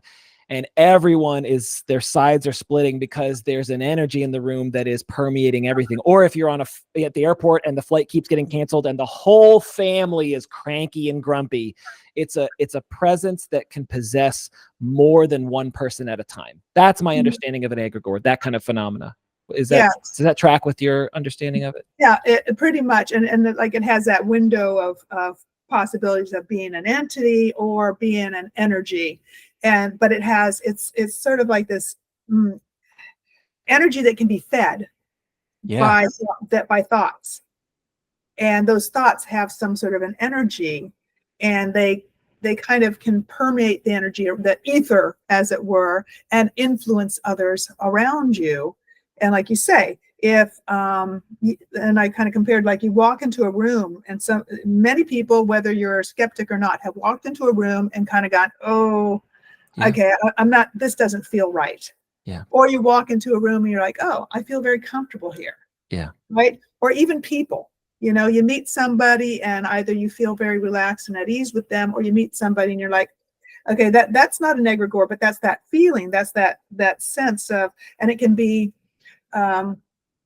and everyone their sides are splitting because there's an energy in the room that is permeating everything. Or if you're at the airport and the flight keeps getting canceled and the whole family is cranky and grumpy, it's a presence that can possess more than one person at a time. That's my understanding of an egregore, that kind of phenomena. Does that track with your understanding of it? Yeah, it pretty much. And like it has that window of possibilities of being an entity or being an energy. But it's sort of like this energy that can be fed by thoughts. And those thoughts have some sort of an energy, and they kind of can permeate the energy, or the ether, as it were, and influence others around you. And like you say, and I kind of compared, like you walk into a room, and many people, whether you're a skeptic or not, have walked into a room and kind of gone, okay, this doesn't feel right. Yeah. Or you walk into a room and you're like, oh, I feel very comfortable here. Yeah. Right. Or even people, you meet somebody and either you feel very relaxed and at ease with them, or you meet somebody and you're like, okay, that's not an egregore, but that's that feeling. That's that sense of, and it can be,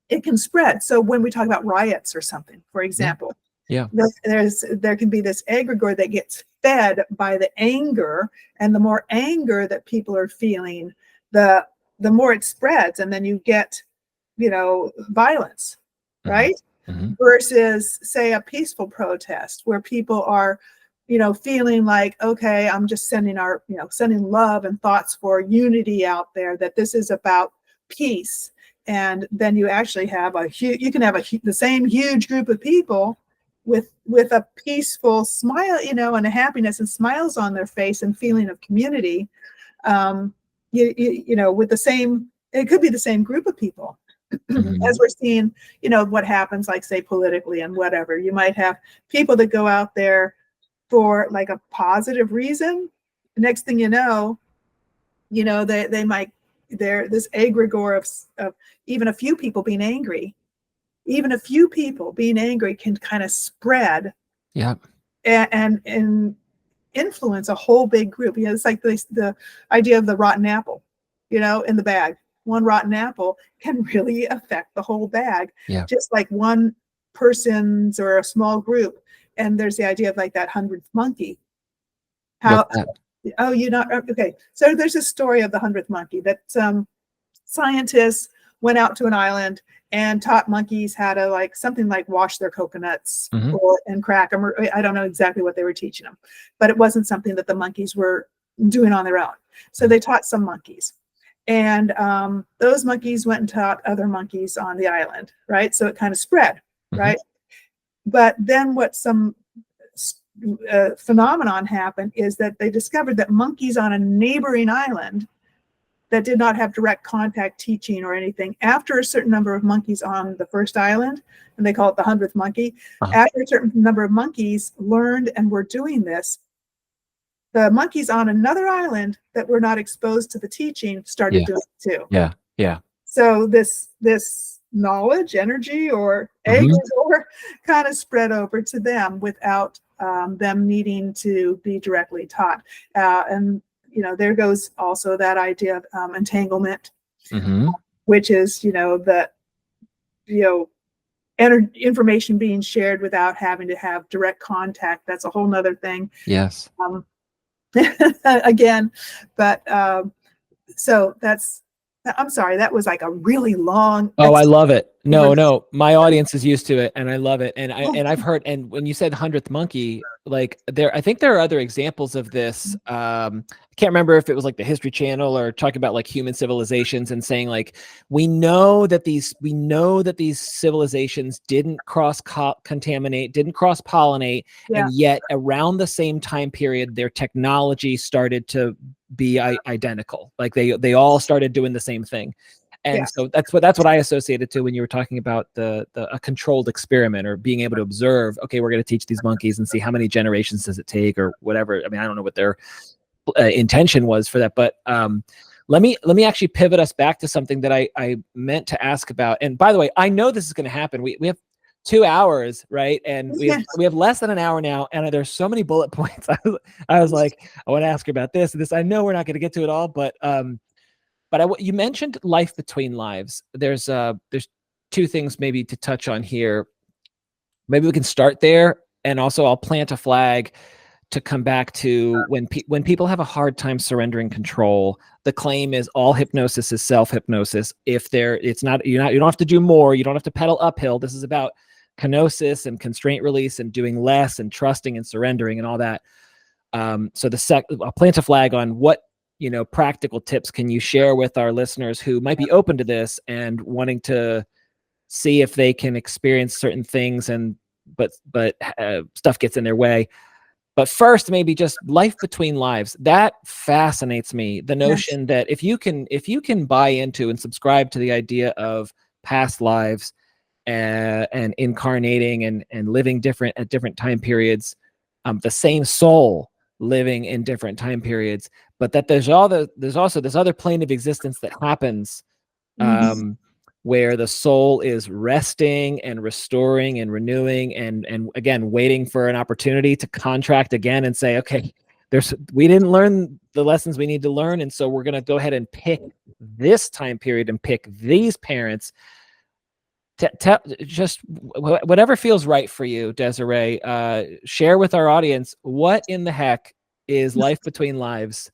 it can spread. So when we talk about riots or something, for example, there can be this egregore that gets fed by the anger, and the more anger that people are feeling, the more it spreads, and then you get, violence, right? Mm-hmm. Versus, say, a peaceful protest where people are, feeling like, okay, I'm just sending love and thoughts for unity out there, that this is about peace. And then you actually have you can have the same huge group of people with a peaceful smile, and a happiness and smiles on their face and feeling of community. With the same, it could be the same group of people. As we're seeing, what happens, like say politically and whatever, you might have people that go out there for like a positive reason. Next thing you know, they might, this egregore of even a few people being angry. Even a few people being angry can kind of spread, and influence a whole big group. It's like the idea of the rotten apple, in the bag. One rotten apple can really affect the whole bag, just like one person's or a small group. And there's the idea of like that 100th monkey. Okay. So there's a story of the 100th monkey that scientists went out to an island and taught monkeys how to something like wash their coconuts and crack them. Or I don't know exactly what they were teaching them, but it wasn't something that the monkeys were doing on their own. So they taught some monkeys, and those monkeys went and taught other monkeys on the island, right? So it kind of spread, right? But then what some phenomenon happened is that they discovered that monkeys on a neighboring island that did not have direct contact teaching or anything, after a certain number of monkeys on the first island, and they call it the 100th monkey, after a certain number of monkeys learned and were doing this, the monkeys on another island that were not exposed to the teaching started doing it too. So this knowledge, energy, or egregore kind of spread over to them without them needing to be directly taught. And there goes also that idea of entanglement, which is, information being shared without having to have direct contact. That's a whole nother thing. Yes. Again, but so I'm sorry, that was like a really long. Oh, I love it. No, my audience is used to it, and I love it. And I've heard, and when you said 100th monkey, I think there are other examples of this. I can't remember if it was like the History Channel or talking about like human civilizations and saying like, we know that these civilizations didn't contaminate, didn't cross pollinate, and yet around the same time period, their technology started to be identical. Like they all started doing the same thing. And so that's what I associated to when you were talking about a controlled experiment, or being able to observe, okay, we're going to teach these monkeys and see how many generations does it take, or whatever. I mean, I don't know what their intention was for that, but let me actually pivot us back to something that I meant to ask about. And by the way, I know this is going to happen. We have 2 hours, right? And we have less than an hour now, and there's so many bullet points. I was like, I want to ask her about this and this. I know we're not going to get to it all, but you mentioned life between lives. There's 2 things maybe to touch on here. Maybe we can start there, and also I'll plant a flag to come back to when people have a hard time surrendering control. The claim is all hypnosis is self-hypnosis. If it's not, you don't have to do more. You don't have to pedal uphill. This is about kenosis and constraint release and doing less and trusting and surrendering and all that. So I'll plant a flag on what practical tips can you share with our listeners who might be open to this and wanting to see if they can experience certain things, but stuff gets in their way. But first, maybe just life between lives. That fascinates me. The notion that if you can buy into and subscribe to the idea of past lives and incarnating and living at different time periods, the same soul living in different time periods, but that there's also this other plane of existence that happens where the soul is resting and restoring and renewing and again waiting for an opportunity to contract again and say, okay, we didn't learn the lessons we need to learn, and so we're going to go ahead and pick this time period and pick these parents. Just whatever feels right for you, Desiree. Share with our audience, what in the heck is life between lives?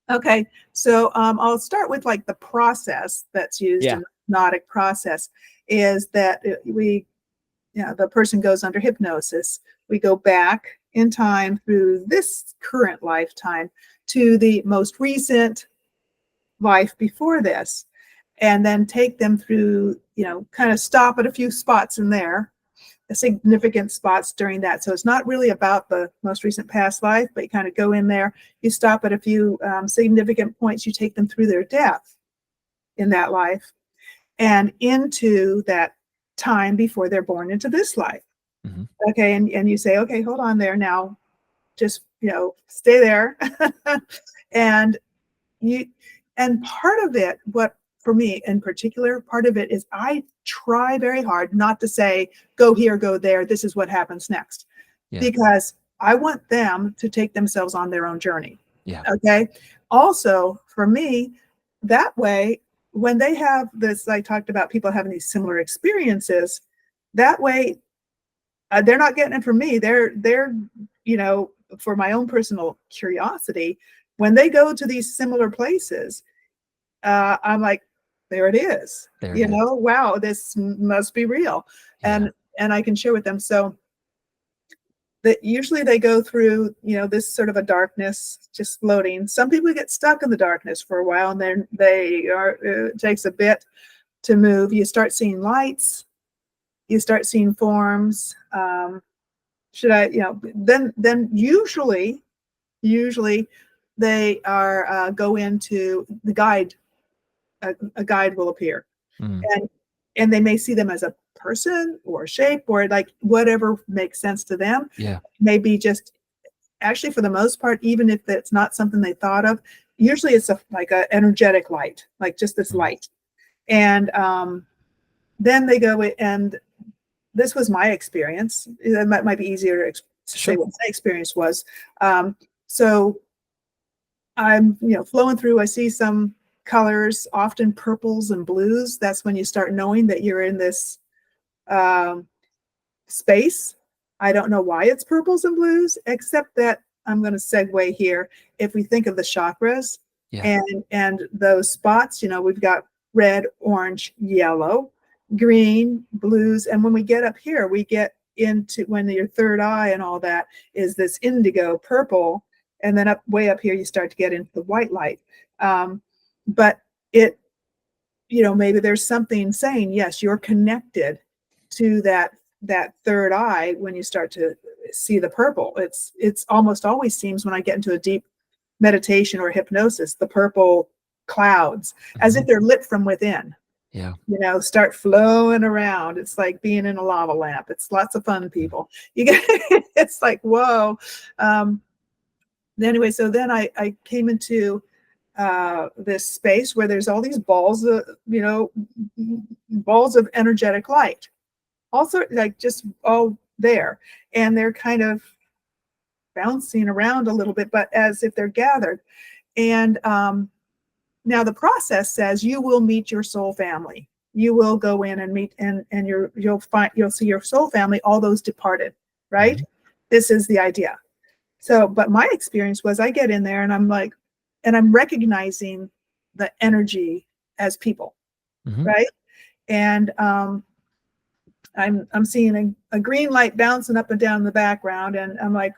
Okay, so I'll start with like the process that's used in the hypnotic process is that the person goes under hypnosis. We go back in time through this current lifetime to the most recent life before this. and then take them through, kind of stop at a few spots in there, significant spots during that. So it's not really about the most recent past life, but you kind of go in there, you stop at a few significant points, you take them through their death in that life and into that time before they're born into this life. Mm-hmm. Okay. And you say, okay, hold on there now, just, stay there. And part of it, what for me in particular, part of it is I try very hard not to say, go here, go there, this is what happens next. Yeah. Because I want them to take themselves on their own journey. Yeah. Okay. Also, for me, that way, when they have this, I talked about people having these similar experiences, that way, they're not getting it from me. They're, for my own personal curiosity, when they go to these similar places, I'm like, there it is. Wow, this must be real. Yeah. And I can share with them. So that usually they go through, this sort of a darkness, just floating. Some people get stuck in the darkness for a while, and then it takes a bit to move. You start seeing lights, you start seeing forms. Then usually they are go into the guide. A guide will appear, and they may see them as a person or a shape or like whatever makes sense to them. Yeah, maybe just actually for the most part, even if it's not something they thought of, usually it's like an energetic light, like just this light. And then they go, and this was my experience. It might be easier to say what my experience was. So I'm flowing through. I see some colors, often purples and blues. That's when you start knowing that you're in this space. I don't know why it's purples and blues, except that I'm going to segue here. If we think of the chakras, yeah, and those spots, we've got red, orange, yellow, green, blues, and when we get up here, we get into when your third eye and all that is this indigo, purple, and then way up here you start to get into the white light. But it, maybe there's something saying, yes, you're connected to that third eye when you start to see the purple. It's almost always seems when I get into a deep meditation or hypnosis, the purple clouds, as if they're lit from within. Yeah. Start flowing around. It's like being in a lava lamp. It's lots of fun, people. It's like, whoa. Anyway, so then I came into this space where there's all these balls of energetic light, also like just all there, and they're kind of bouncing around a little bit, but as if they're gathered. And now the process says you will meet your soul family. You will go in and meet, and you'll see your soul family, all those departed, right? Mm-hmm. This is the idea. So, but my experience was I get in there and I'm like, and I'm recognizing the energy as people, mm-hmm. right? And I'm seeing a green light bouncing up and down in the background, and I'm like,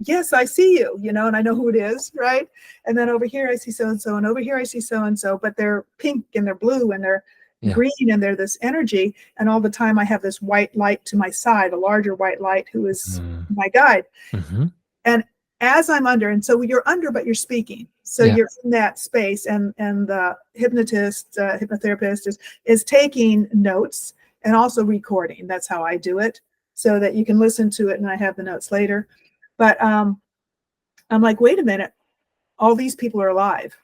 yes, I see you, and I know who it is, right? And then over here I see so-and-so, and over here I see so-and-so, but they're pink and they're blue and they're green and they're this energy. And all the time I have this white light to my side, a larger white light who is my guide. Mm-hmm. And as I'm under, and so you're under, but you're speaking. So you're in that space, and the hypnotherapist is taking notes and also recording. That's how I do it, so that you can listen to it and I have the notes later. But I'm like, wait a minute, all these people are alive.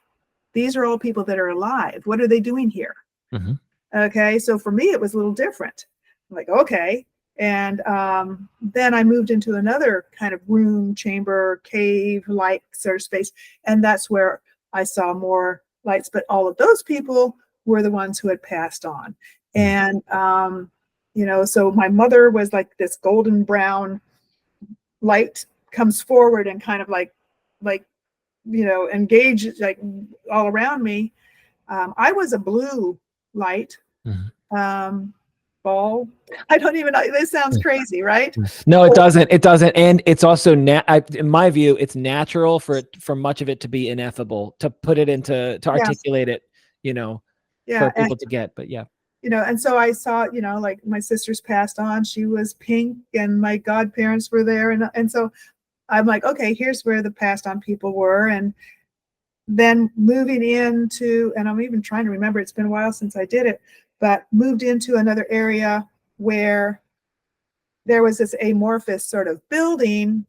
These are all people that are alive. What are they doing here? Mm-hmm. Okay, so for me, it was a little different. I'm like, okay. And then I moved into another kind of room, chamber, cave-like sort of space. And that's where I saw more lights. But all of those people were the ones who had passed on. And, so my mother was like this golden brown light comes forward and kind of like engage like all around me. I was a blue light. Mm-hmm. Ball. I don't even know. This sounds crazy, right? No, it doesn't. It doesn't. And it's also, in my view, it's natural for much of it to be ineffable, to put it to articulate it, for people to get, but yeah. And so I saw, like my sisters passed on, she was pink and my godparents were there. And so I'm like, okay, here's where the passed on people were. And then moving into, and I'm even trying to remember, it's been a while since I did it, but moved into another area where there was this amorphous sort of building,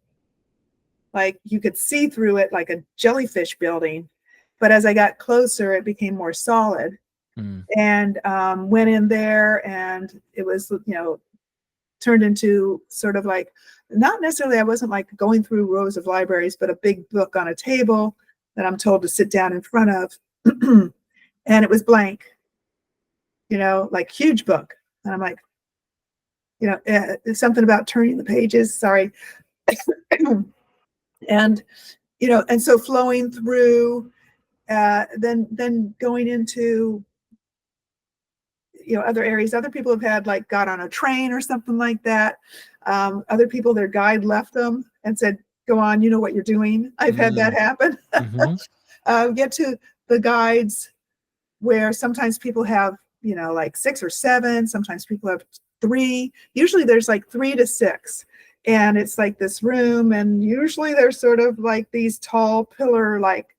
like you could see through it like a jellyfish building. But as I got closer, it became more solid. And went in there, and it was, turned into sort of like, not necessarily, I wasn't like going through rows of libraries, but a big book on a table that I'm told to sit down in front of. And it was blank, like huge book. And I'm like, something about turning the pages, sorry. And, and so flowing through, then going into, other areas. Other people have had like got on a train or something like that. Other people, their guide left them and said, go on, you know what you're doing. I've had that happen. Get to the guides where sometimes people have, like 6 or 7, sometimes people have 3. Usually there's like 3 to 6. And it's like this room, and usually there's sort of like these tall pillar like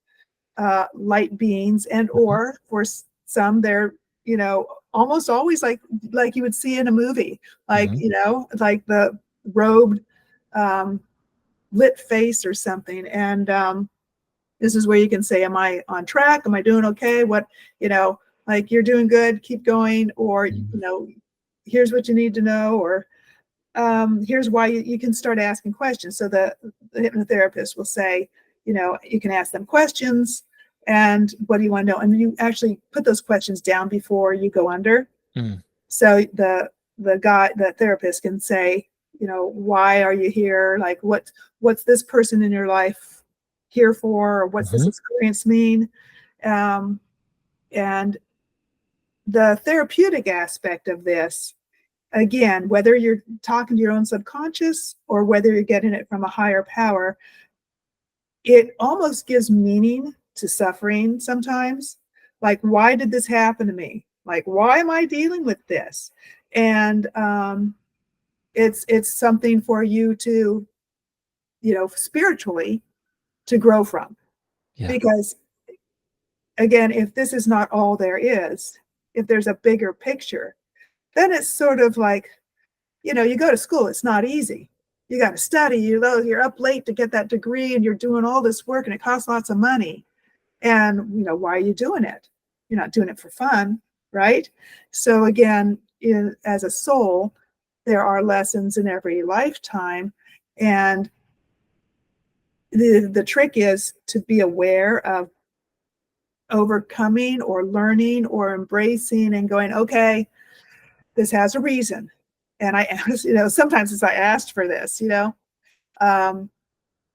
light beings, and or for some they're almost always like you would see in a movie, like like the robed lit face or something. And this is where you can say, am I on track? Am I doing okay? What, like, you're doing good, keep going, or here's what you need to know, or here's why you can start asking questions. So the hypnotherapist will say, you can ask them questions, and what do you want to know? And you actually put those questions down before you go under. So the therapist can say, why are you here? Like, what's this person in your life here for? Or what's this experience mean? And the therapeutic aspect of this, again, whether you're talking to your own subconscious or whether you're getting it from a higher power, it almost gives meaning to suffering sometimes. Like, why did this happen to me? Like, why am I dealing with this? And it's something for you to, spiritually to grow from. Because again, if this is not all there is, if there's a bigger picture, then it's sort of like, you go to school, it's not easy. You got to study, you're up late to get that degree, and you're doing all this work, and it costs lots of money. And, why are you doing it? You're not doing it for fun, right? So again, as a soul, there are lessons in every lifetime. And the trick is to be aware of overcoming or learning or embracing and going, okay, this has a reason. And I asked, sometimes as I asked for this,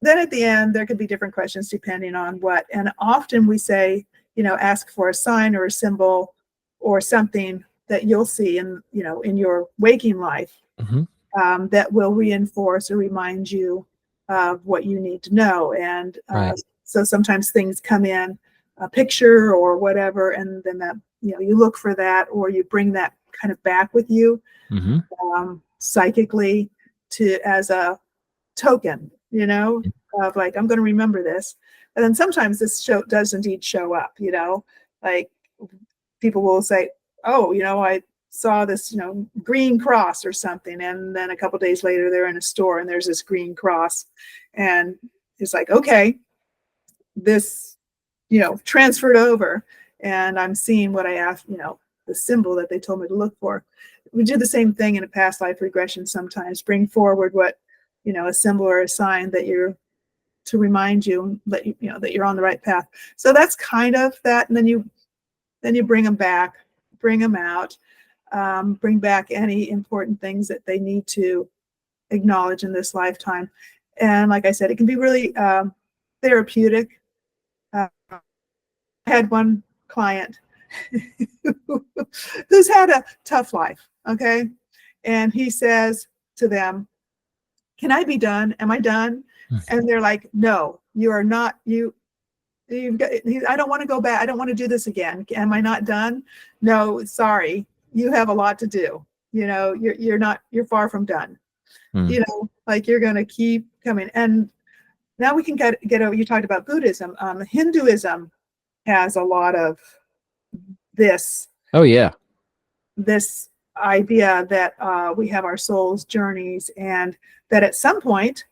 then at the end, there could be different questions depending on what. And often we say, ask for a sign or a symbol or something that you'll see in your waking life that will reinforce or remind you of what you need to know. And so sometimes things come in, a picture or whatever, and then that, you look for that, or you bring that kind of back with you psychically as a token, of like, I'm going to remember this. And then sometimes this does indeed show up, like people will say, oh, I saw this, green cross or something. And then a couple of days later, they're in a store and there's this green cross. And it's like, okay, this, transferred over, and I'm seeing what I asked, the symbol that they told me to look for. We do the same thing in a past life regression sometimes, bring forward what, a symbol or a sign that you're, to remind you that that you're on the right path. So that's kind of that. And then you bring them back, bring them out, bring back any important things that they need to acknowledge in this lifetime. And like I said, it can be really therapeutic. I had one client who's had a tough life, okay? And he says to them, can I be done? Am I done? And they're like, no, you are not. I don't want to go back. I don't want to do this again. Am I not done? No, sorry. You have a lot to do. You're far from done. Like you're going to keep coming. And now we can get over, you talked about Buddhism. Hinduism has a lot of this. Oh yeah. This idea that we have our soul's journeys, and that at some point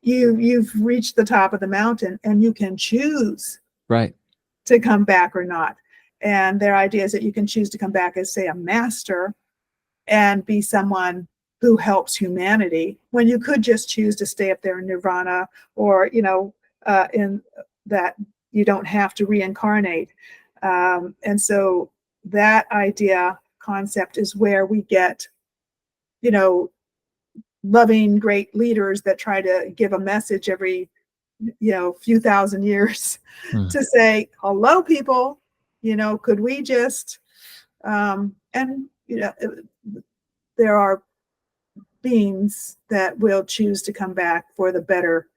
you've reached the top of the mountain and you can choose to come back or not. And their idea is that you can choose to come back as, say, a master and be someone who helps humanity, when you could just choose to stay up there in nirvana, or in that you don't have to reincarnate. And so that concept is where we get loving great leaders that try to give a message every few thousand years to say, hello people, could we just there are beings that will choose to come back for the better.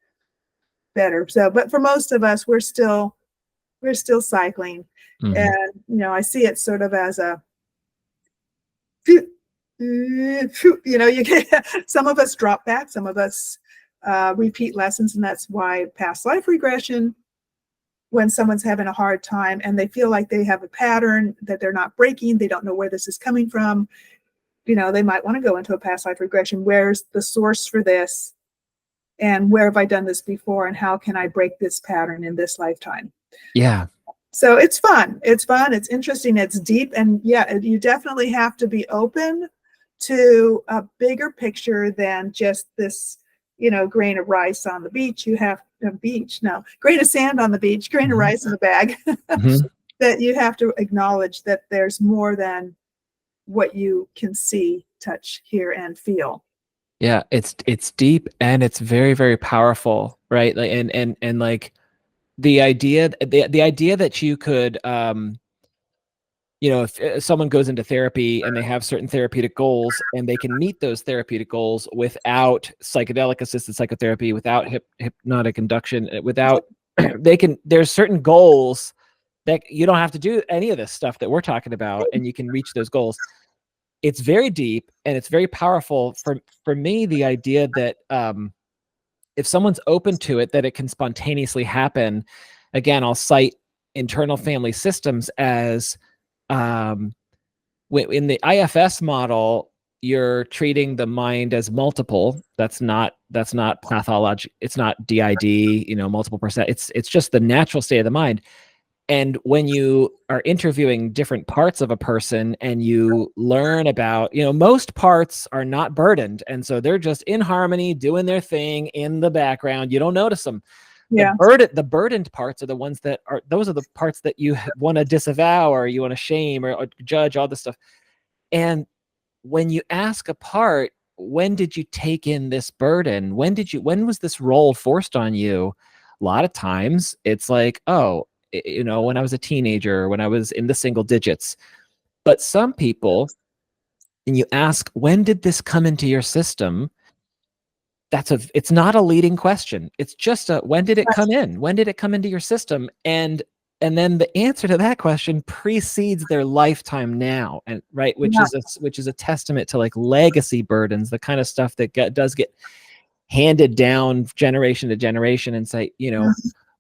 So, but for most of us, we're still cycling. And I see it sort of as a you get, some of us drop back, some of us repeat lessons. And that's why past life regression, when someone's having a hard time and they feel like they have a pattern that they're not breaking, they don't know where this is coming from, they might want to go into a past life regression. Where's the source for this? And where have I done this before? And how can I break this pattern in this lifetime? Yeah. So it's fun. It's interesting. It's deep. And yeah, you definitely have to be open to a bigger picture than just this, grain of rice on the beach. You have a grain of sand on the beach, grain of rice in the bag. That you have to acknowledge that there's more than what you can see, touch, hear, and feel. Yeah, it's deep and it's very, very powerful, right? Like, and like the idea that you could if someone goes into therapy and they have certain therapeutic goals and they can meet those therapeutic goals without psychedelic assisted psychotherapy, without hypnotic induction, without there's certain goals that you don't have to do any of this stuff that we're talking about, and you can reach those goals. It's very deep and it's very powerful. For me, the idea that if someone's open to it, that it can spontaneously happen. Again, I'll cite internal family systems as in the IFS model, you're treating the mind as multiple. That's not pathology. It's not DID, multiple percent. It's just the natural state of the mind. And when you are interviewing different parts of a person and you learn about, most parts are not burdened. And so they're just in harmony, doing their thing in the background. You don't notice them. Yeah. The burdened parts are the ones those are the parts that you want to disavow, or you want to shame or judge, all this stuff. And when you ask a part, when did you take in this burden? When was this role forced on you? A lot of times it's like, oh, when I was a teenager, when I was in the single digits. But some people, and you ask, when did this come into your system? It's not a leading question. It's just when did it come in? When did it come into your system? And then the answer to that question precedes their lifetime now, and right, which is a testament to like legacy burdens, the kind of stuff that does get handed down generation to generation. And say,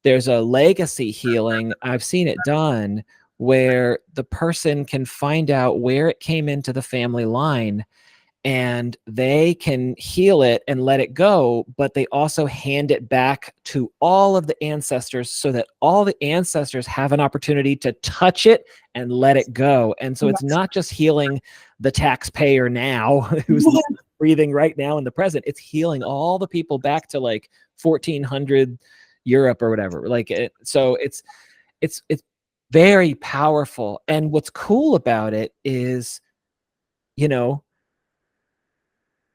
there's a legacy healing. I've seen it done where the person can find out where it came into the family line, and they can heal it and let it go, but they also hand it back to all of the ancestors so that all the ancestors have an opportunity to touch it and let it go. And so it's not just healing the taxpayer now who's breathing right now in the present. It's healing all the people back to like 1400 Europe or whatever. So it's very powerful. And what's cool about it is,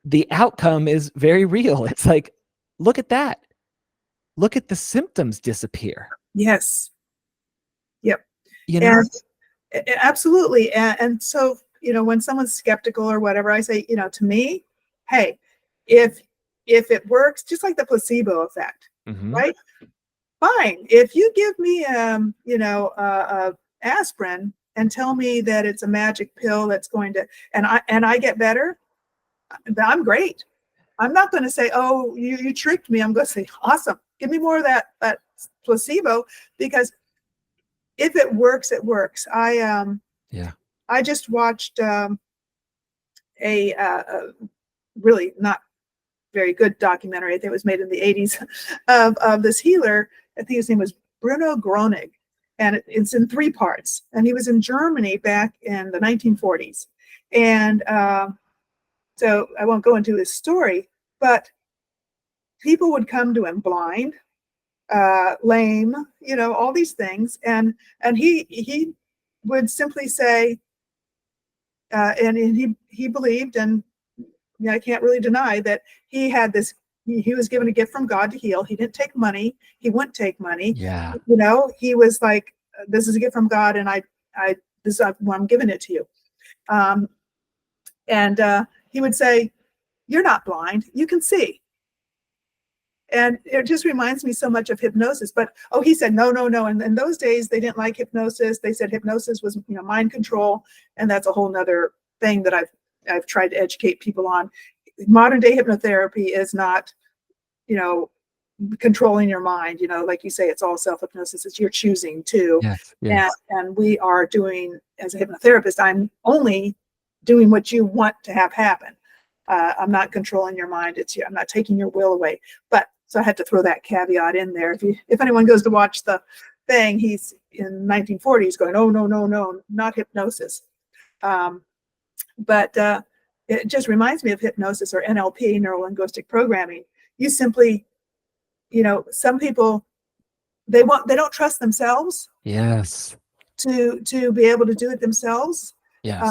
the outcome is very real. It's like, look at that. Look at the symptoms disappear. Yes. Yep. And absolutely. And so, when someone's skeptical or whatever, I say, to me, hey, if it works, just like the placebo effect, right? fine. If you give me, aspirin and tell me that it's a magic pill that's going to, and I get better, I'm great. I'm not going to say, oh, you tricked me. I'm going to say, awesome. Give me more of that placebo, because if it works, it works. I just watched a really not very good documentary. I think it was made in the 80s of this healer. I think his name was Bruno Gronig, and it's in 3 parts. And he was in Germany back in the 1940s. And so I won't go into his story, but people would come to him blind, lame, all these things. And he would simply say, and he believed, and I can't really deny that he had this, he was given a gift from God to heal. He didn't take money. He wouldn't take money. Yeah. He was like, this is a gift from God, and I'm giving it to you. And he would say, you're not blind, you can see. And it just reminds me so much of hypnosis. But he said no. And in those days they didn't like hypnosis. They said hypnosis was mind control, and that's a whole nother thing that I've tried to educate people on. Modern day hypnotherapy is not controlling your mind. Like you say, it's all self-hypnosis. It's your choosing to. Yes. And we are doing, as a hypnotherapist, I'm only doing what you want to have happen. I'm not controlling your mind. I'm not taking your will away. So I had to throw that caveat in there. If anyone goes to watch the thing, he's in 1940s going, oh, no, not hypnosis. But it just reminds me of hypnosis, or NLP, neuro-linguistic programming. You simply, some people, they don't trust themselves. Yes. To be able to do it themselves. Yes.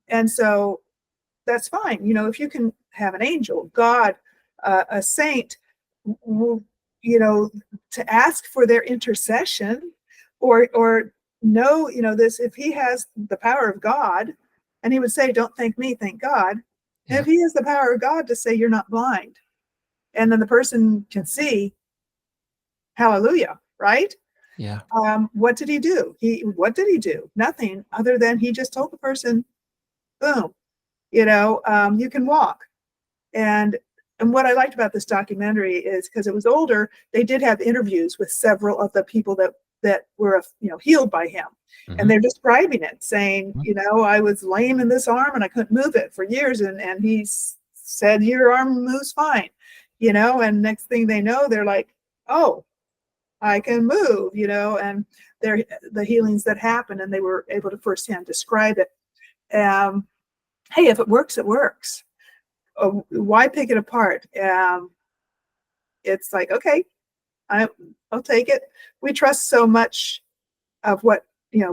And so that's fine. If you can have an angel, God, a saint, to ask for their intercession, or know, this, if he has the power of God, and he would say, don't thank me, thank God. Yeah. If he has the power of God to say, you're not blind, and then the person can see, hallelujah, right? Yeah. What did he do? What did he do? Nothing, other than he just told the person, boom, you can walk. And what I liked about this documentary is, because it was older, they did have interviews with several of the people that were healed by him. Mm-hmm. And they're describing it, saying, I was lame in this arm and I couldn't move it for years, and he said, your arm moves fine, and next thing they know, they're like, oh, I can move, and they're the healings that happen, and they were able to firsthand describe it. Hey, if it works, it works. Why pick it apart? It's like, okay, I'll take it. We trust so much of what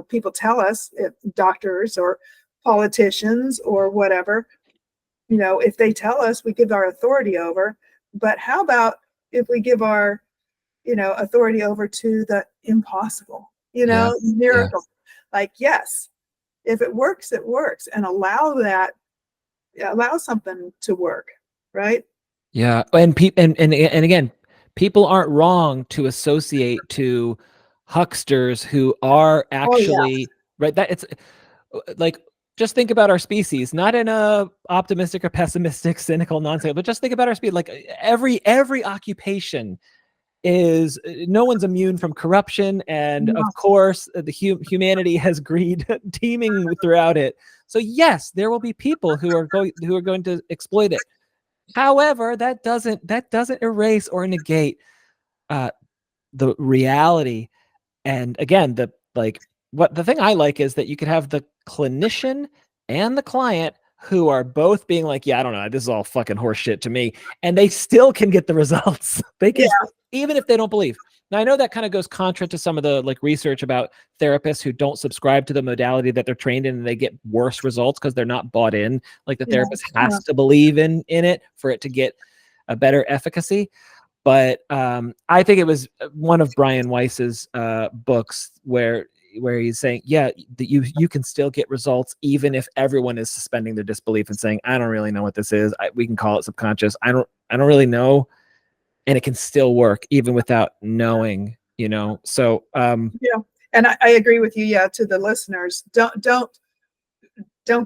people tell us, if doctors or politicians or whatever. If they tell us, we give our authority over. But how about if we give our authority over to the impossible, miracle? Like, yes, if it works, it works, and allow something to work, right? Yeah. And again, people aren't wrong to associate to hucksters who are actually right. That it's like, just think about our species, not in a optimistic or pessimistic, cynical nonsense, but just think about our species. Like every occupation is, no one's immune from corruption, and of course the humanity has greed teeming throughout it. So yes, there will be people who are going to exploit it. However, that doesn't erase or negate the reality. And again, the thing I like is that you could have the clinician and the client who are both being like, yeah, I don't know, this is all fucking horse shit to me, and they still can get the results. They can, even if they don't believe. Now, I know that kind of goes contra to some of the research about therapists who don't subscribe to the modality that they're trained in, and they get worse results because they're not bought in. Like, the therapist has to believe in it for it to get a better efficacy. But I think it was one of Brian Weiss's books where he's saying, yeah, that you can still get results even if everyone is suspending their disbelief and saying, I don't really know what this is. We can call it subconscious. I don't really know. And it can still work even without knowing So Yeah. And I agree with you. Yeah. To the listeners, don't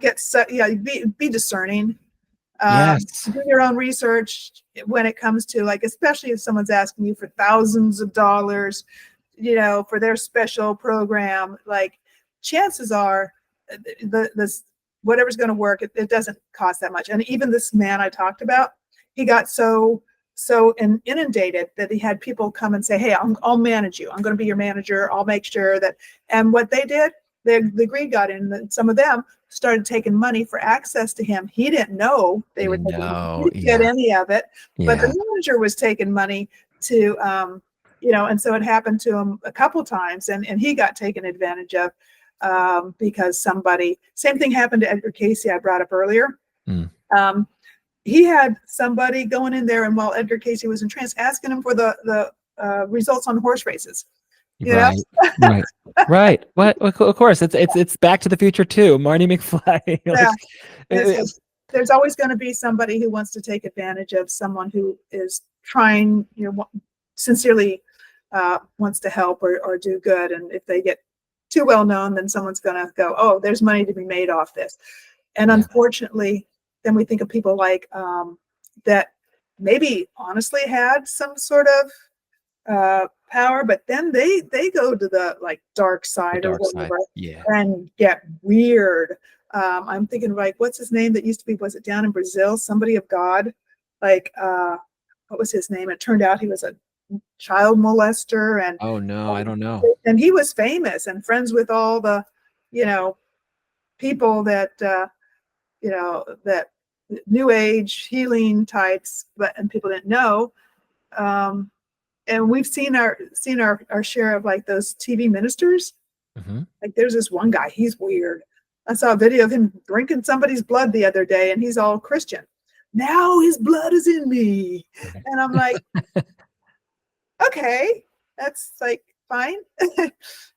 get so, yeah, be discerning. yes, Do your own research when it comes to, like, especially if someone's asking you for thousands of dollars, for their special program. Like, chances are this whatever's going to work, it doesn't cost that much. And even this man I talked about, he got so inundated that he had people come and say, hey, I'll manage you. I'm going to be your manager. I'll make sure that. And what they did, the greed got in. And some of them started taking money for access to him. He didn't know they were taking money. He didn't get any of it, but the manager was taking money to, and so it happened to him a couple times, and he got taken advantage of, because same thing happened to Edgar Casey I brought up earlier. He had somebody going in there, and while Edgar Casey was in trance, asking him for the results on horse races. Right. What? Of course, it's Back to the Future too. Marty McFly. There's always going to be somebody who wants to take advantage of someone who is trying, sincerely wants to help or do good. And if they get too well known, then someone's going to go, oh, there's money to be made off this. And unfortunately, then we think of people like that maybe honestly had some sort of power, but then they go to the dark side or whatever, and get weird. I'm thinking, like, what's his name that used to be, was it down in Brazil, somebody of God, what was his name? It turned out he was a child molester, and oh no, I don't know. And he was famous and friends with all the people that that new age healing types, and people didn't know. And we've seen our share of those TV ministers. Like, there's this one guy, he's weird. I saw a video of him drinking somebody's blood the other day, and he's all Christian. Now his blood is in me. And I'm like, okay, that's fine.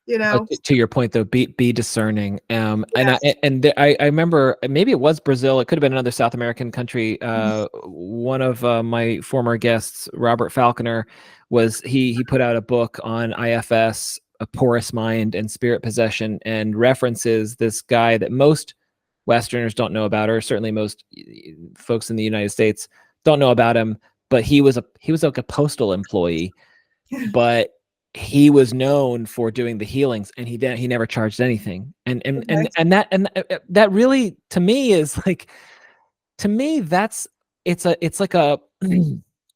To your point though, be discerning. And I remember, maybe it was Brazil, it could have been another South American country. One of my former guests, Robert Falconer, he put out a book on IFS, A Porous Mind and Spirit Possession, and references this guy that most Westerners don't know about, or certainly most folks in the United States don't know about him. But he was like a postal employee, but he was known for doing the healings, and he never charged anything. And that really, to me, is like, it's like a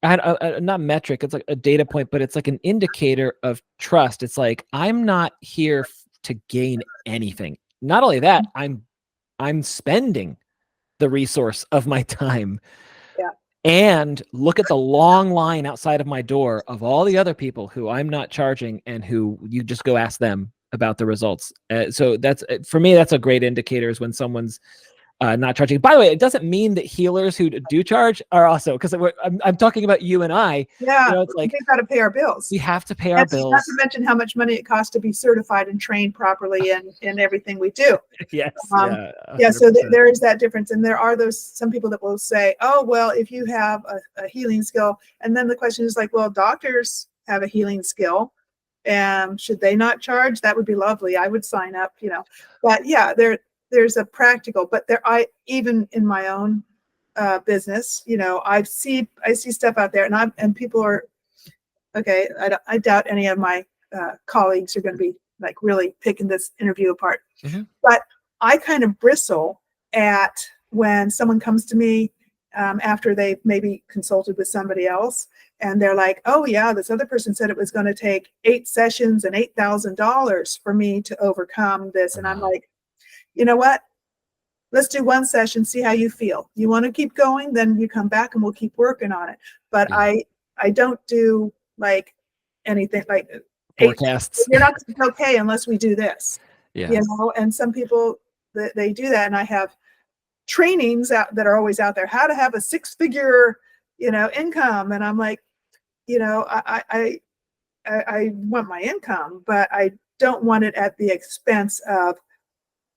not metric, it's like a data point, but it's like an indicator of trust. It's like, I'm not here to gain anything. Not only that, I'm spending the resource of my time. And look at the long line outside of my door of all the other people who I'm not charging, and who you just go ask them about the results. So that's, for me, that's a great indicator, is when someone's not charging. By the way, it doesn't mean that healers who do charge are also, because I'm talking about you and I. It's like, we've got to pay our bills. We have to pay our bills. Not to mention how much money it costs to be certified and trained properly in everything we do. Yes. So there is that difference. And there are some people that will say, oh, well, if you have a healing skill, and then the question is like, well, doctors have a healing skill, and should they not charge? That would be lovely. I would sign up, But yeah, there's a practical, but even in my own business, I see stuff out there, and people are, okay, I doubt any of my colleagues are going to be really picking this interview apart. But I kind of bristle at when someone comes to me after they've maybe consulted with somebody else, and they're like, oh yeah, this other person said it was going to take 8 sessions and $8,000 for me to overcome this. And I'm like, you know what? Let's do 1 session, see how you feel. You want to keep going, then you come back and we'll keep working on it. But I don't do anything like forecasts. You're not going to be okay unless we do this. And some people, they do that. And I have trainings that are always out there, how to have a 6-figure, income. And I'm like, I want my income, but I don't want it at the expense of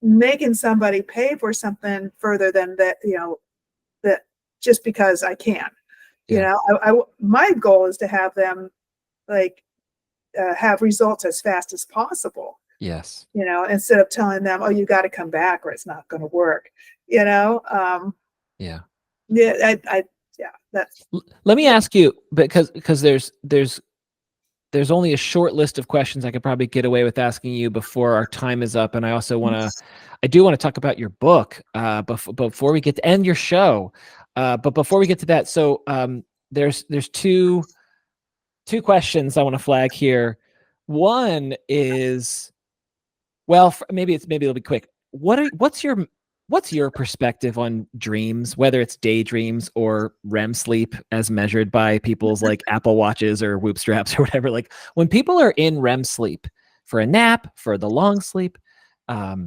making somebody pay for something further than that, that just because I can. My goal is to have them have results as fast as possible. Yes. Instead of telling them, oh, you got to come back or it's not going to work. Yeah. Yeah, that's. Let me ask you, because there's only a short list of questions I could probably get away with asking you before our time is up, and I also do want to talk about your book before we get to end your show. But before we get to that, so there's two questions I want to flag here. One is, well, maybe it'll be quick. What's your perspective on dreams, whether it's daydreams or REM sleep as measured by people's like Apple Watches or Whoop straps or whatever? Like when people are in REM sleep for a nap, for the long sleep, what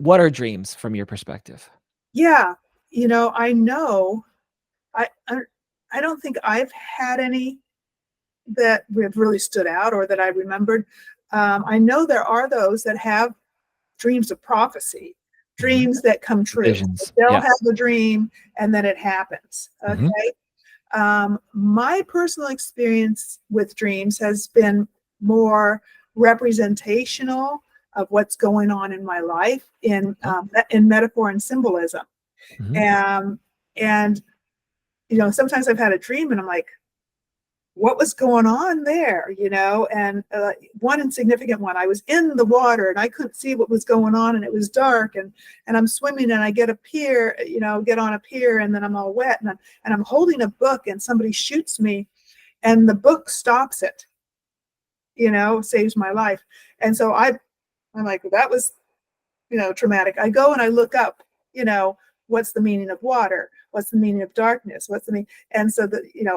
are dreams from your perspective? Yeah, I know, I don't think I've had any that have really stood out or that I remembered. I know there are those that have dreams of prophecy, dreams that come true. Visions. They'll have a dream and then it happens. Okay. My personal experience with dreams has been more representational of what's going on in my life in metaphor and symbolism. And sometimes I've had a dream and I'm like, what was going on there? And one insignificant one, I was in the water and I couldn't see what was going on and it was dark and I'm swimming and I get on a pier and then I'm all wet and I'm holding a book and somebody shoots me and the book stops it, saves my life. And so I'm like, well, that was, traumatic. I go and I look up, what's the meaning of water? What's the meaning of darkness? What's the meaning? And so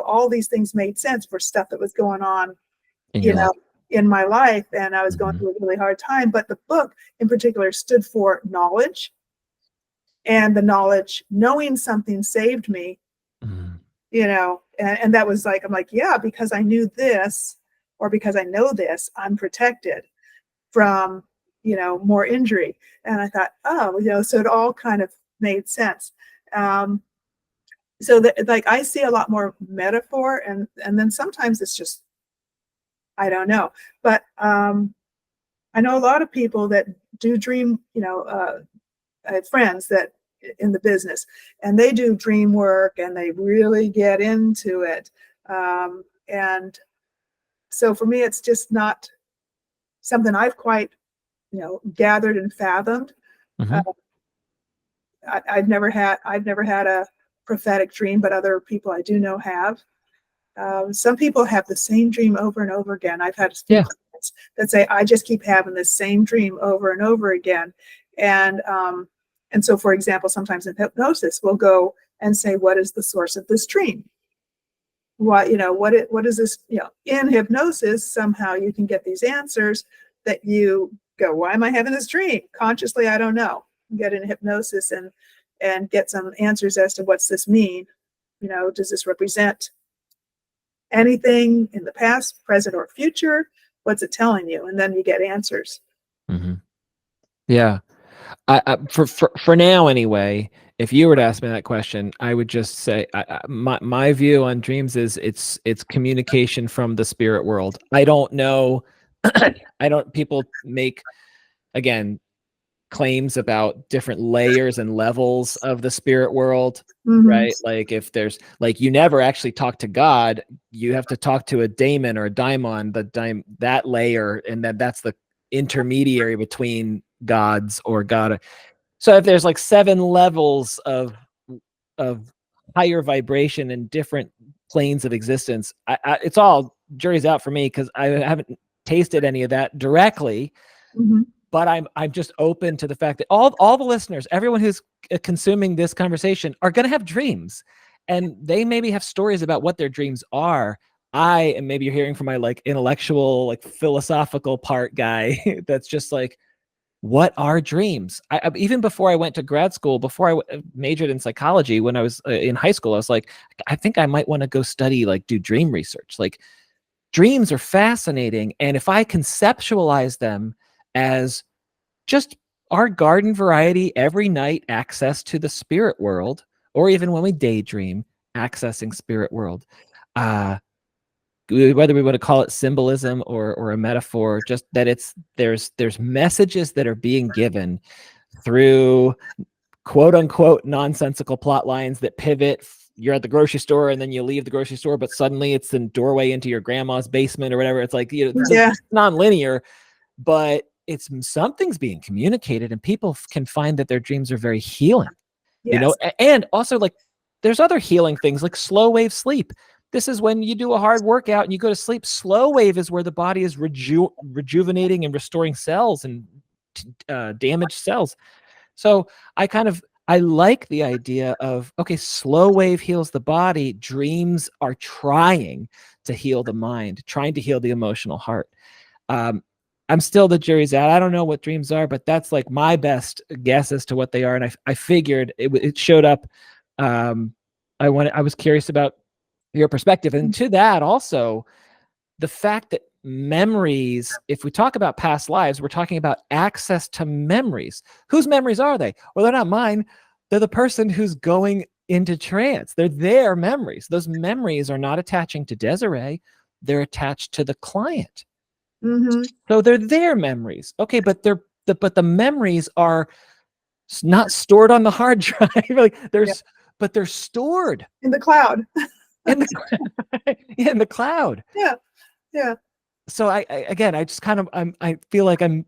all these things made sense for stuff that was going on, in my life. And I was going through a really hard time. But the book in particular stood for knowledge. And the knowledge, knowing something saved me, and that was like, I'm like, yeah, because I knew this, or because I know this, I'm protected from, more injury. And I thought, oh, so it all kind of made sense. So that, like, I see a lot more metaphor and then sometimes it's just, I don't know, but I know a lot of people that do dream, I have friends that in the business and they do dream work and they really get into it. And so for me, it's just not something I've quite, gathered and fathomed. I've never had a prophetic dream, but other people I do know have. Some people have the same dream over and over again. I've had clients that say, I just keep having the same dream over and over again. And so, for example, sometimes in hypnosis, we'll go and say, what is the source of this dream? What is this? In hypnosis, somehow you can get these answers that you go, why am I having this dream? Consciously, I don't know. Get in hypnosis and get some answers as to what's this mean? Does this represent anything in the past, present, or future? What's it telling you? And then you get answers. Yeah. For now, anyway, if you were to ask me that question, I would just say my view on dreams is it's communication from the spirit world. I don't know. People make, again, claims about different layers and levels of the spirit world, right? Like if there's like, you never actually talk to God, you have to talk to a daemon or a daimon, that layer, and that's the intermediary between gods or God. So if there's like 7 levels of higher vibration and different planes of existence, it's all jury's out for me because I haven't tasted any of that directly. But I'm just open to the fact that all the listeners, everyone who's consuming this conversation, are going to have dreams, and they maybe have stories about what their dreams are. And maybe you're hearing from my like intellectual, like philosophical part guy that's just like, what are dreams? I even before I went to grad school, before I majored in psychology, when I was in high school, I was like, I think I might want to go study, like do dream research. Like dreams are fascinating. And if I conceptualize them as just our garden variety every night access to the spirit world, or even when we daydream, accessing spirit world, whether we want to call it symbolism or a metaphor, just that there's messages that are being given through quote unquote nonsensical plot lines that pivot. You're at the grocery store and then you leave the grocery store, but suddenly it's the doorway into your grandma's basement or whatever. It's like, it's non-linear, but something's being communicated, and people can find that their dreams are very healing. And also, like, there's other healing things like slow wave sleep. This is when you do a hard workout and you go to sleep. Slow wave is where the body is rejuvenating and restoring cells and damaged cells. So I like the idea of, okay, slow wave heals the body. Dreams are trying to heal the mind, trying to heal the emotional heart. I'm still the jury's out. I don't know what dreams are, but that's like my best guess as to what they are. And I figured it showed up. I was curious about your perspective. And to that also, the fact that memories, if we talk about past lives, we're talking about access to memories. Whose memories are they? Well, they're not mine. They're the person who's going into trance. They're their memories. Those memories are not attaching to Desiree. They're attached to the client. So they're their memories. Okay, but the memories are not stored on the hard drive. But they're stored in the cloud. in the cloud. Yeah. So I feel like I'm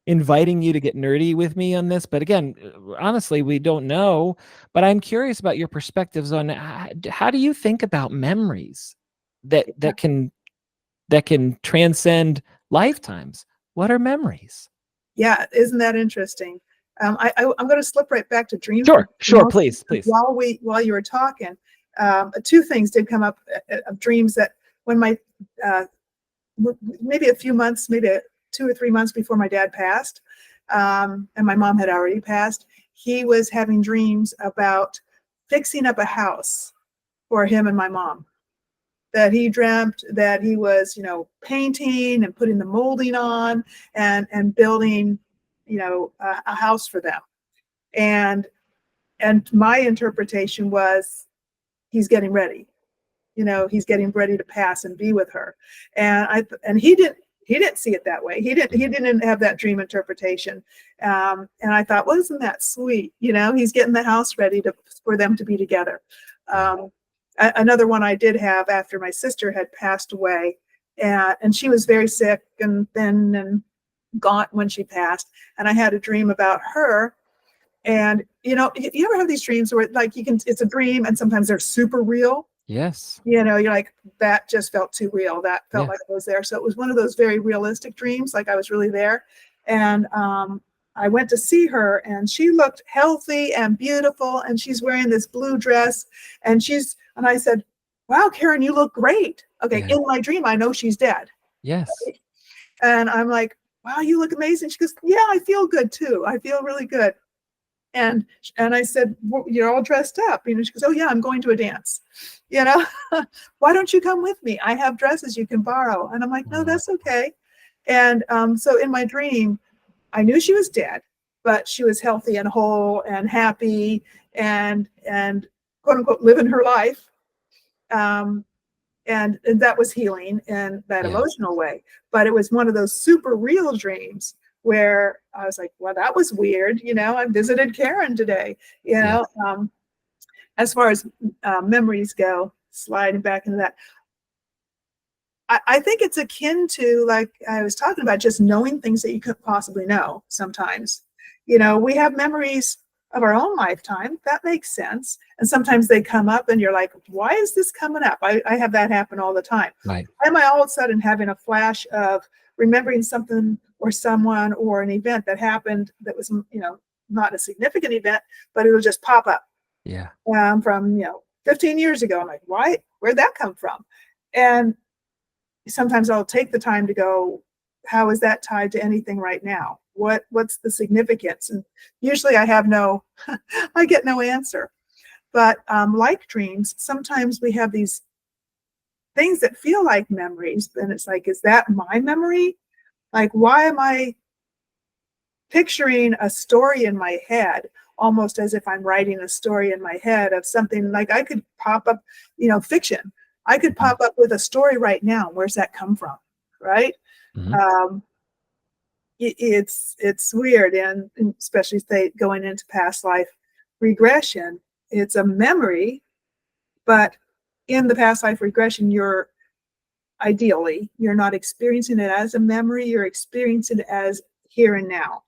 inviting you to get nerdy with me on this, but again, honestly, we don't know. But I'm curious about your perspectives on how do you think about memories that can transcend lifetimes? What are memories? Yeah, isn't that interesting? I'm going to slip right back to dreams. Sure, please. While you were talking, two things did come up of dreams that when my maybe a few months, maybe 2 or 3 months before my dad passed, and my mom had already passed, he was having dreams about fixing up a house for him and my mom. That he dreamt that he was, painting and putting the molding on and building, a house for them. And my interpretation was he's getting ready. He's getting ready to pass and be with her. And he didn't see it that way. He didn't have that dream interpretation. And I thought, well, isn't that sweet? He's getting the house ready for them to be together. Another one I did have after my sister had passed away, and she was very sick and thin and gaunt when she passed. And I had a dream about her. And, you ever have these dreams where like it's a dream and sometimes they're super real? Yes. You're like, that just felt too real. That felt like I was there. So it was one of those very realistic dreams, like I was really there. And I went to see her and she looked healthy and beautiful. And she's wearing this blue dress. And I said, wow, Karen, you look great. Okay. In my dream, I know she's dead. Yes. Right? And I'm like, wow, you look amazing. She goes, yeah, I feel good too. I feel really good. And I said, well, you're all dressed up. She goes, oh yeah, I'm going to a dance. Why don't you come with me? I have dresses you can borrow. And I'm like, no, that's okay. And so in my dream, I knew she was dead, but she was healthy and whole and happy and quote unquote living her life. And that was healing in that emotional way. But it was one of those super real dreams where I was like, well, that was weird. I visited Karen today, as far as memories go, sliding back into that. I think it's akin to, like I was talking about, just knowing things that you couldn't possibly know sometimes. We have memories of our own lifetime. That makes sense. And sometimes they come up and you're like, why is this coming up? I have that happen all the time. Right. Am I all of a sudden having a flash of remembering something or someone or an event that happened that was, not a significant event, but it'll just pop up. Yeah. From, 15 years ago. I'm like, why? Where'd that come from? And sometimes I'll take the time to go, how is that tied to anything right now? What's the significance? And usually I get no answer. But like dreams, sometimes we have these things that feel like memories. And it's like, is that my memory? Like, why am I picturing a story in my head, almost as if I'm writing a story in my head of something like I could pop up, fiction. I could pop up with a story right now. Where's that come from? Right? Mm-hmm. It's weird, and especially say going into past life regression, it's a memory, but in the past life regression, you're not experiencing it as a memory, you're experiencing it as here and now.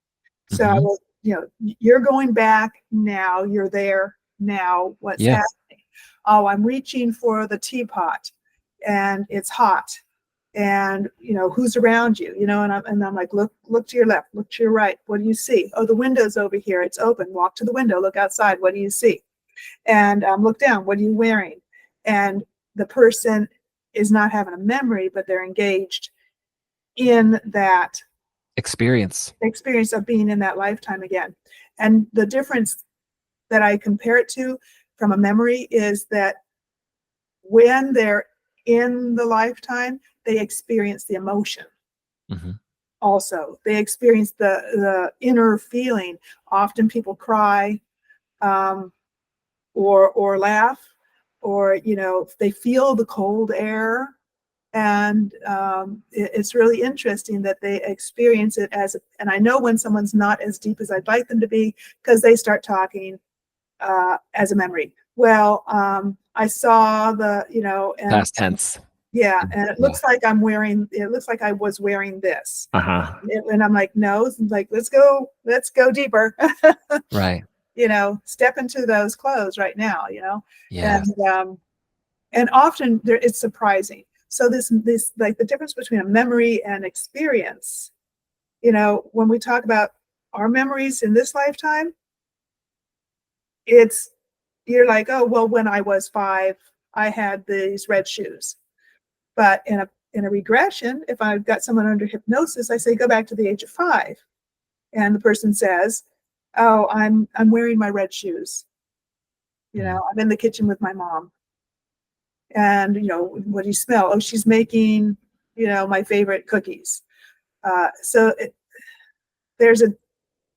So Mm-hmm. you're going back now, you're there now, what's Yeah. happening? Oh, I'm reaching for the teapot and it's hot, and who's around you, and I'm like, look to your left, look to your right, what do you see? Oh, the window's over here, it's open, walk to the window, look outside, what do you see? And look down, what are you wearing? And the person is not having a memory, but they're engaged in that Experience of being in that lifetime again. And the difference that I compare it to from a memory is that when they're in the lifetime, they experience the emotion. Mm-hmm. Also, they experience the inner feeling. Often people cry, or laugh, or they feel the cold air. And it's really interesting that they experience it and I know when someone's not as deep as I'd like them to be, because they start talking as a memory. Well, I saw and Past tense. yeah, and it Yeah. looks like I was wearing this. Uh-huh. And I'm like, no, like, let's go deeper. Right. Step into those clothes right now, Yeah. and often it's surprising. So this like the difference between a memory and experience, when we talk about our memories in this lifetime, you're like, oh, well, when I was 5, I had these red shoes. But in a regression, if I've got someone under hypnosis, I say, go back to the age of 5. And the person says, oh, I'm wearing my red shoes. I'm in the kitchen with my mom. And, what do you smell? Oh, she's making, my favorite cookies. So there's a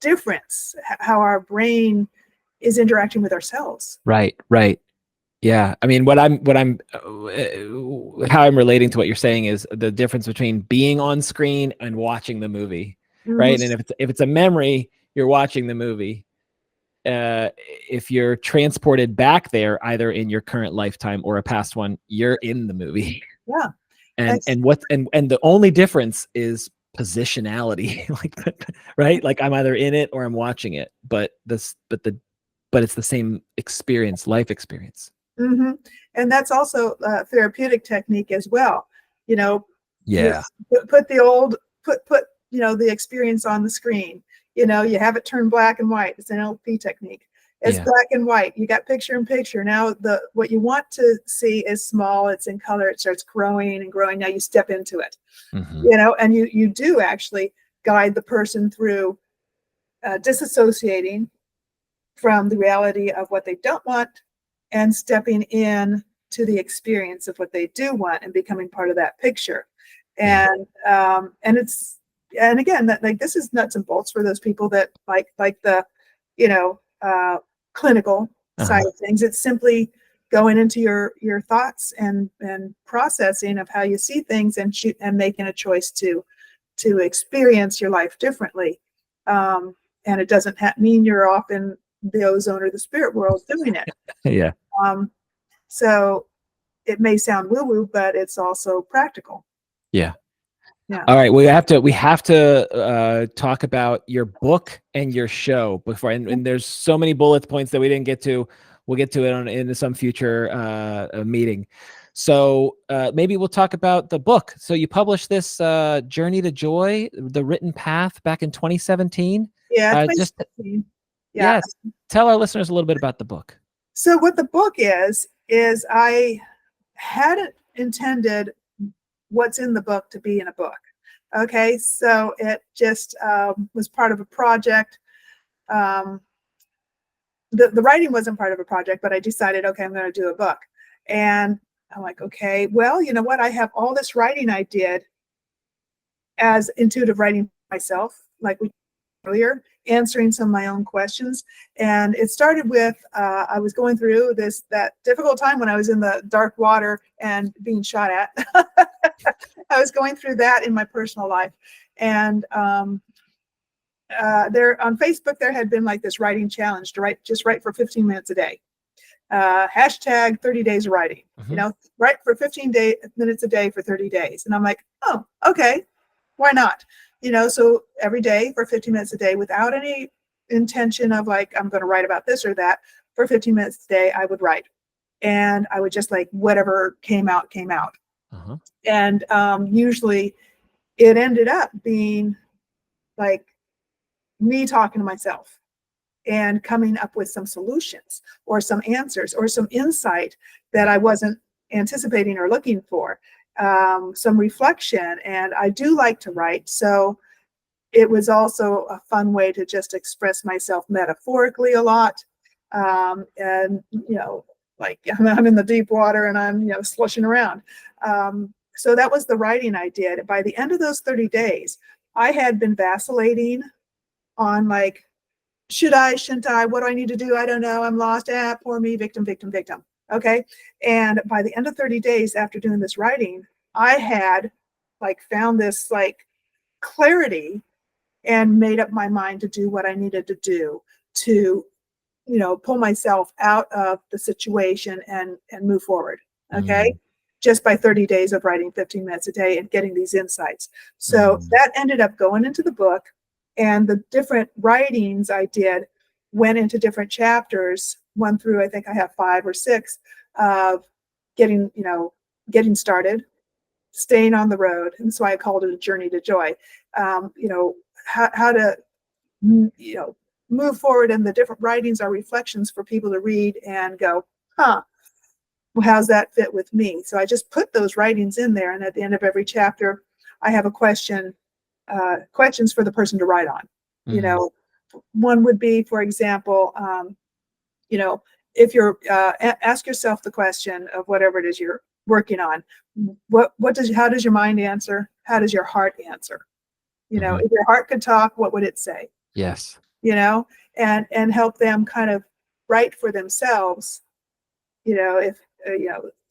difference how our brain is interacting with ourselves. Right. Right. Yeah. I mean, how I'm relating to what you're saying is the difference between being on screen and watching the movie, right? Mm-hmm. And if it's a memory, you're watching the movie. If you're transported back there, either in your current lifetime or a past one, you're in the movie. Yeah. And the only difference is positionality, right? Like I'm either in it or I'm watching it, but it's the same experience, life experience. Mm-hmm. And that's also a therapeutic technique as well. Yeah. Put the experience on the screen. You have it turn black and white. It's an LP technique. It's black and white. You got picture in picture. Now what you want to see is small. It's in color. It starts growing and growing. Now you step into it. Mm-hmm. And you do actually guide the person through disassociating from the reality of what they don't want and stepping in to the experience of what they do want and becoming part of that picture. And and again, that like this is nuts and bolts for those people that like the clinical side of things. It's simply going into your thoughts and processing of how you see things and making a choice to experience your life differently. And it doesn't mean you're off in the ozone or the spirit world doing it. Yeah. So it may sound woo-woo, but it's also practical. Yeah. Yeah. All right. We have to talk about your book and your show before, and there's so many bullet points that we didn't get to. We'll get to it in some future meeting. So maybe we'll talk about the book. So you published this Journey to Joy, The Written Path, back in 2017. Yeah. Yeah. Tell our listeners a little bit about the book. So what the book is I hadn't intended what's in the book to be in a book. Okay, so it just was part of a project. The writing wasn't part of a project, but I decided, okay, I'm going to do a book. And I'm like, okay, well, you know what? I have all this writing I did as intuitive writing myself, like we earlier, answering some of my own questions. And it started with, I was going through that difficult time when I was in the dark water and being shot at. I was going through that in my personal life. And there on Facebook, there had been like this writing challenge to write for 15 minutes a day. Hashtag 30 days of writing, write for 15 minutes a day for 30 days. And I'm like, oh, okay, why not? So every day for 15 minutes a day without any intention of like, I'm going to write about this or that. For 15 minutes a day, I would write. And I would just like whatever came out. Uh-huh. And usually it ended up being like me talking to myself and coming up with some solutions or some answers or some insight that I wasn't anticipating or looking for, some reflection. And I do like to write. So it was also a fun way to just express myself metaphorically a lot. And, like I'm in the deep water and I'm, slushing around. So that was the writing I did. By the end of those 30 days, I had been vacillating on like, should I, shouldn't I, what do I need to do? I don't know. I'm lost. Poor me, victim. Okay. And by the end of 30 days after doing this writing, I had like found this like clarity and made up my mind to do what I needed to do to, pull myself out of the situation and move forward. Okay. Just by 30 days of writing 15 minutes a day and getting these insights. So that ended up going into the book, and the different writings I did went into different chapters, one through, I think I have 5 or 6 of getting started, staying on the road. And so I called it a journey to joy. How to, move forward, and the different writings are reflections for people to read and go, well, how's that fit with me? So I just put those writings in there. And at the end of every chapter, I have a questions for the person to write on. One would be, for example, if you're ask yourself the question of whatever it is you're working on, how does your mind answer? How does your heart answer? If your heart could talk, what would it say? Yes. And help them kind of write for themselves, if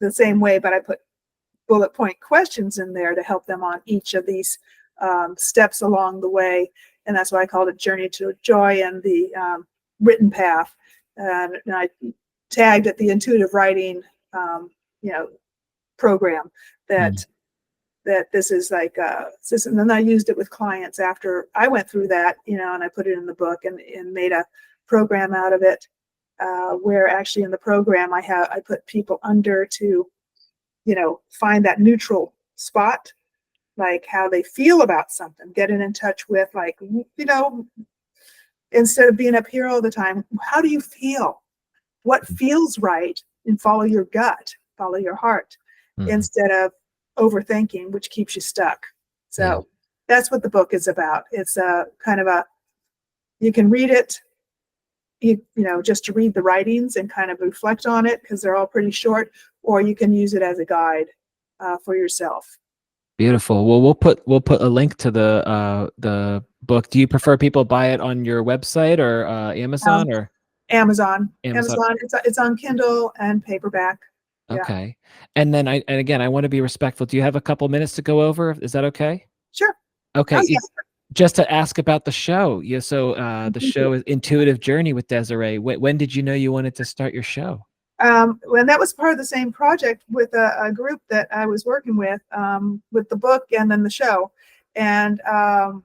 the same way, but I put bullet point questions in there to help them on each of these steps along the way. And that's why I called it Journey to Joy and the written path. And I tagged it the intuitive writing, program that this is like, and then I used it with clients after I went through that, and I put it in the book and made a program out of it, where actually in the program I put people under to, find that neutral spot, like how they feel about something, getting in touch with like, instead of being up here all the time, how do you feel? What feels right? And follow your gut, follow your heart, instead of overthinking, which keeps you stuck. So that's what the book is about. It's a kind of you can read it, just to read the writings and kind of reflect on it because they're all pretty short, or you can use it as a guide for yourself. Beautiful. Well, we'll put a link to the book. Do you prefer people buy it on your website or Amazon or Amazon? It's on Kindle and paperback. Okay. And then and again, I want to be respectful. Do you have a couple minutes to go over? Is that okay? Sure. Okay. Just to ask about the show. So the show is Intuitive Journey with Desiree. When did you know you wanted to start your show? When that was part of the same project with a group that I was working with the book and then the show. And so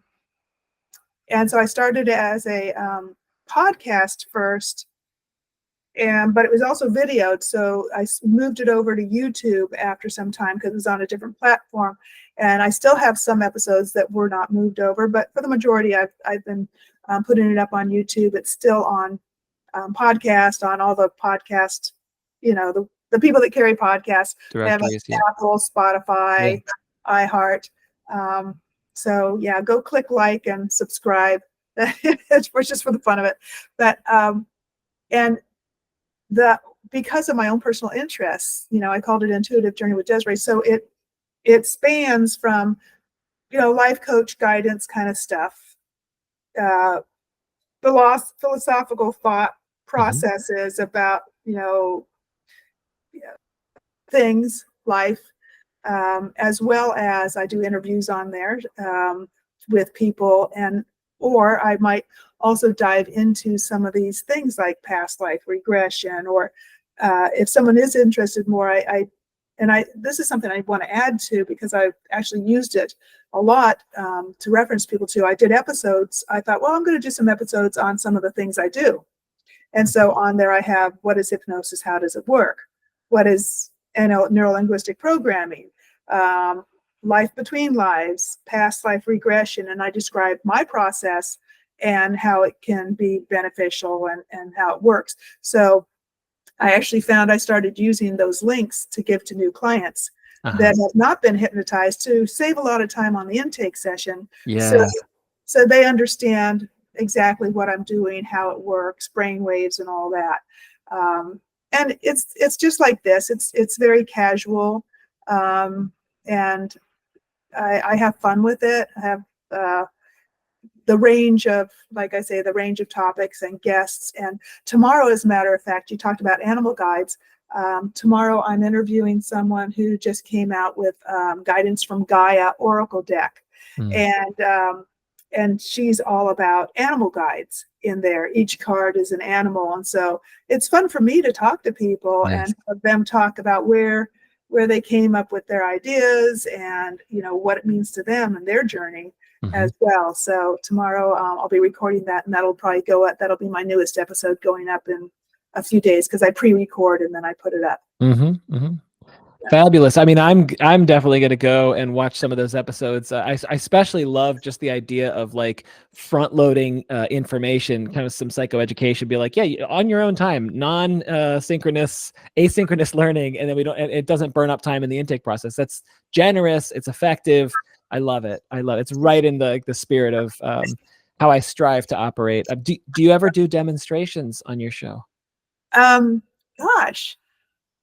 I started as a podcast first, but it was also videoed. So I moved it over to YouTube after some time because it was on a different platform. And I still have some episodes that were not moved over, but for the majority, I've been putting it up on YouTube. It's still on podcast, on all the podcast, the people that carry podcasts. They have Apple, Spotify, iHeart. So yeah, go click like and subscribe. It's just for the fun of it. But and because of my own personal interests, I called it Intuitive Journey with Desiree. So it spans from, life coach guidance kind of stuff, philosophical thought processes about, things, life, as well as I do interviews on there with people, or I might also dive into some of these things like past life regression, or if someone is interested more, this is something I want to add to, because I've actually used it a lot to reference people to. I did episodes. I thought, well, I'm going to do some episodes on some of the things I do. And so on there I have, what is hypnosis? How does it work? What is neuro-linguistic programming? Life between lives, past life regression. And I describe my process and how it can be beneficial and how it works. So I actually found I started using those links to give to new clients that have not been hypnotized, to save a lot of time on the intake session. Yeah. So they understand exactly what I'm doing, how it works, brain waves and all that. And it's just like this. It's very casual. And I have fun with it. I have the range of, like I say, the range of topics and guests. And tomorrow, as a matter of fact, you talked about animal guides. Tomorrow I'm interviewing someone who just came out with guidance from Gaia Oracle deck. And she's all about animal guides in there. Each card is an animal. And so it's fun for me to talk to people and have them talk about where they came up with their ideas and, what it means to them and their journey as well. So tomorrow I'll be recording that, and that'll be my newest episode going up in a few days, because I pre-record and then I put it up. Fabulous. I mean, I'm definitely going to go and watch some of those episodes. I especially love just the idea of like front loading information, kind of some psychoeducation, be like, yeah, on your own time, non-synchronous, asynchronous learning. And then it doesn't burn up time in the intake process. That's generous. It's effective. I love it. It's right in the spirit of how I strive to operate. Do you ever do demonstrations on your show? Gosh.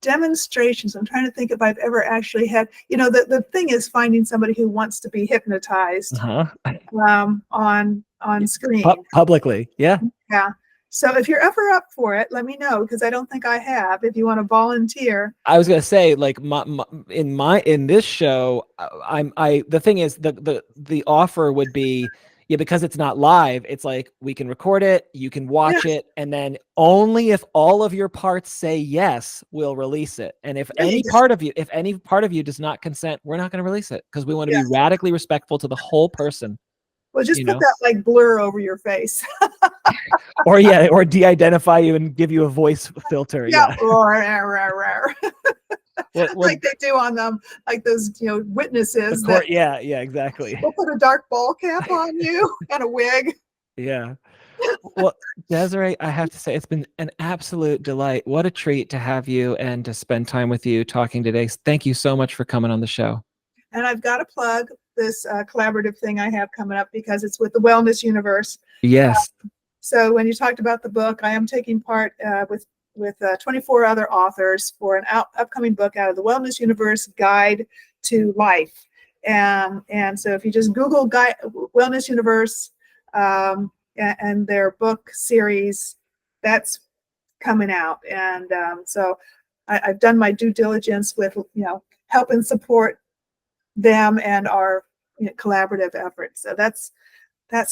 Demonstrations. I'm trying to think if I've ever actually had, the thing is finding somebody who wants to be hypnotized on screen. Publicly. Yeah. So if you're ever up for it, let me know, because I don't think I have. If you want to volunteer. I was gonna say, like, in this show, the thing is, the offer would be, because it's not live, it's like we can record it, you can watch it, and then only if all of your parts say yes, we'll release it. And if any part of you does not consent, we're not going to release it, because we want to be radically respectful to the whole person. Well, just put that like blur over your face. or de-identify you and give you a voice filter. Like they do on them, like those witnesses. Yeah, exactly. We'll put a dark ball cap on you and a wig. Yeah. Well, Desiree, I have to say, it's been an absolute delight. What a treat to have you and to spend time with you talking today. Thank you so much for coming on the show. And I've got to plug this collaborative thing I have coming up, because it's with the Wellness Universe. Yes. So when you talked about the book, I am taking part with 24 other authors for an upcoming book out of the Wellness Universe Guide to Life. And so if you just Google Wellness Universe and their book series, that's coming out. And so I've done my due diligence with, help and support them and our collaborative efforts. So that's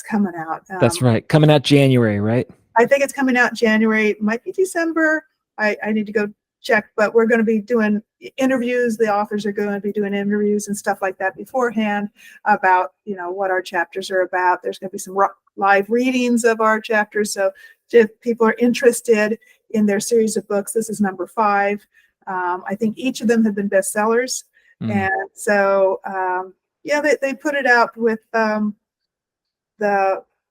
coming out. That's right. Coming out January, right? I think it's coming out January. It might be December. I need to go check, but we're going to be doing interviews. The authors are going to be doing interviews and stuff like that beforehand about, what our chapters are about. There's going to be some live readings of our chapters. So if people are interested in their series of books, this is number 5. I think each of them have been bestsellers. And so, they put it out with the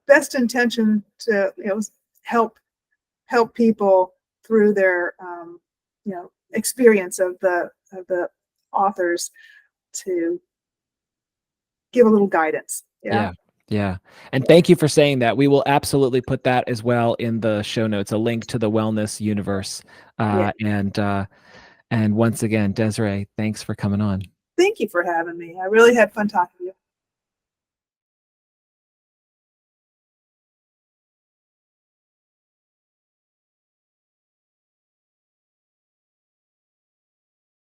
best intention to, help people through their, experience of the authors, to give a little guidance. Yeah. And thank you for saying that. We will absolutely put that as well in the show notes, a link to the Wellness Universe. And once again, Desiree, thanks for coming on. Thank you for having me. I really had fun talking to you.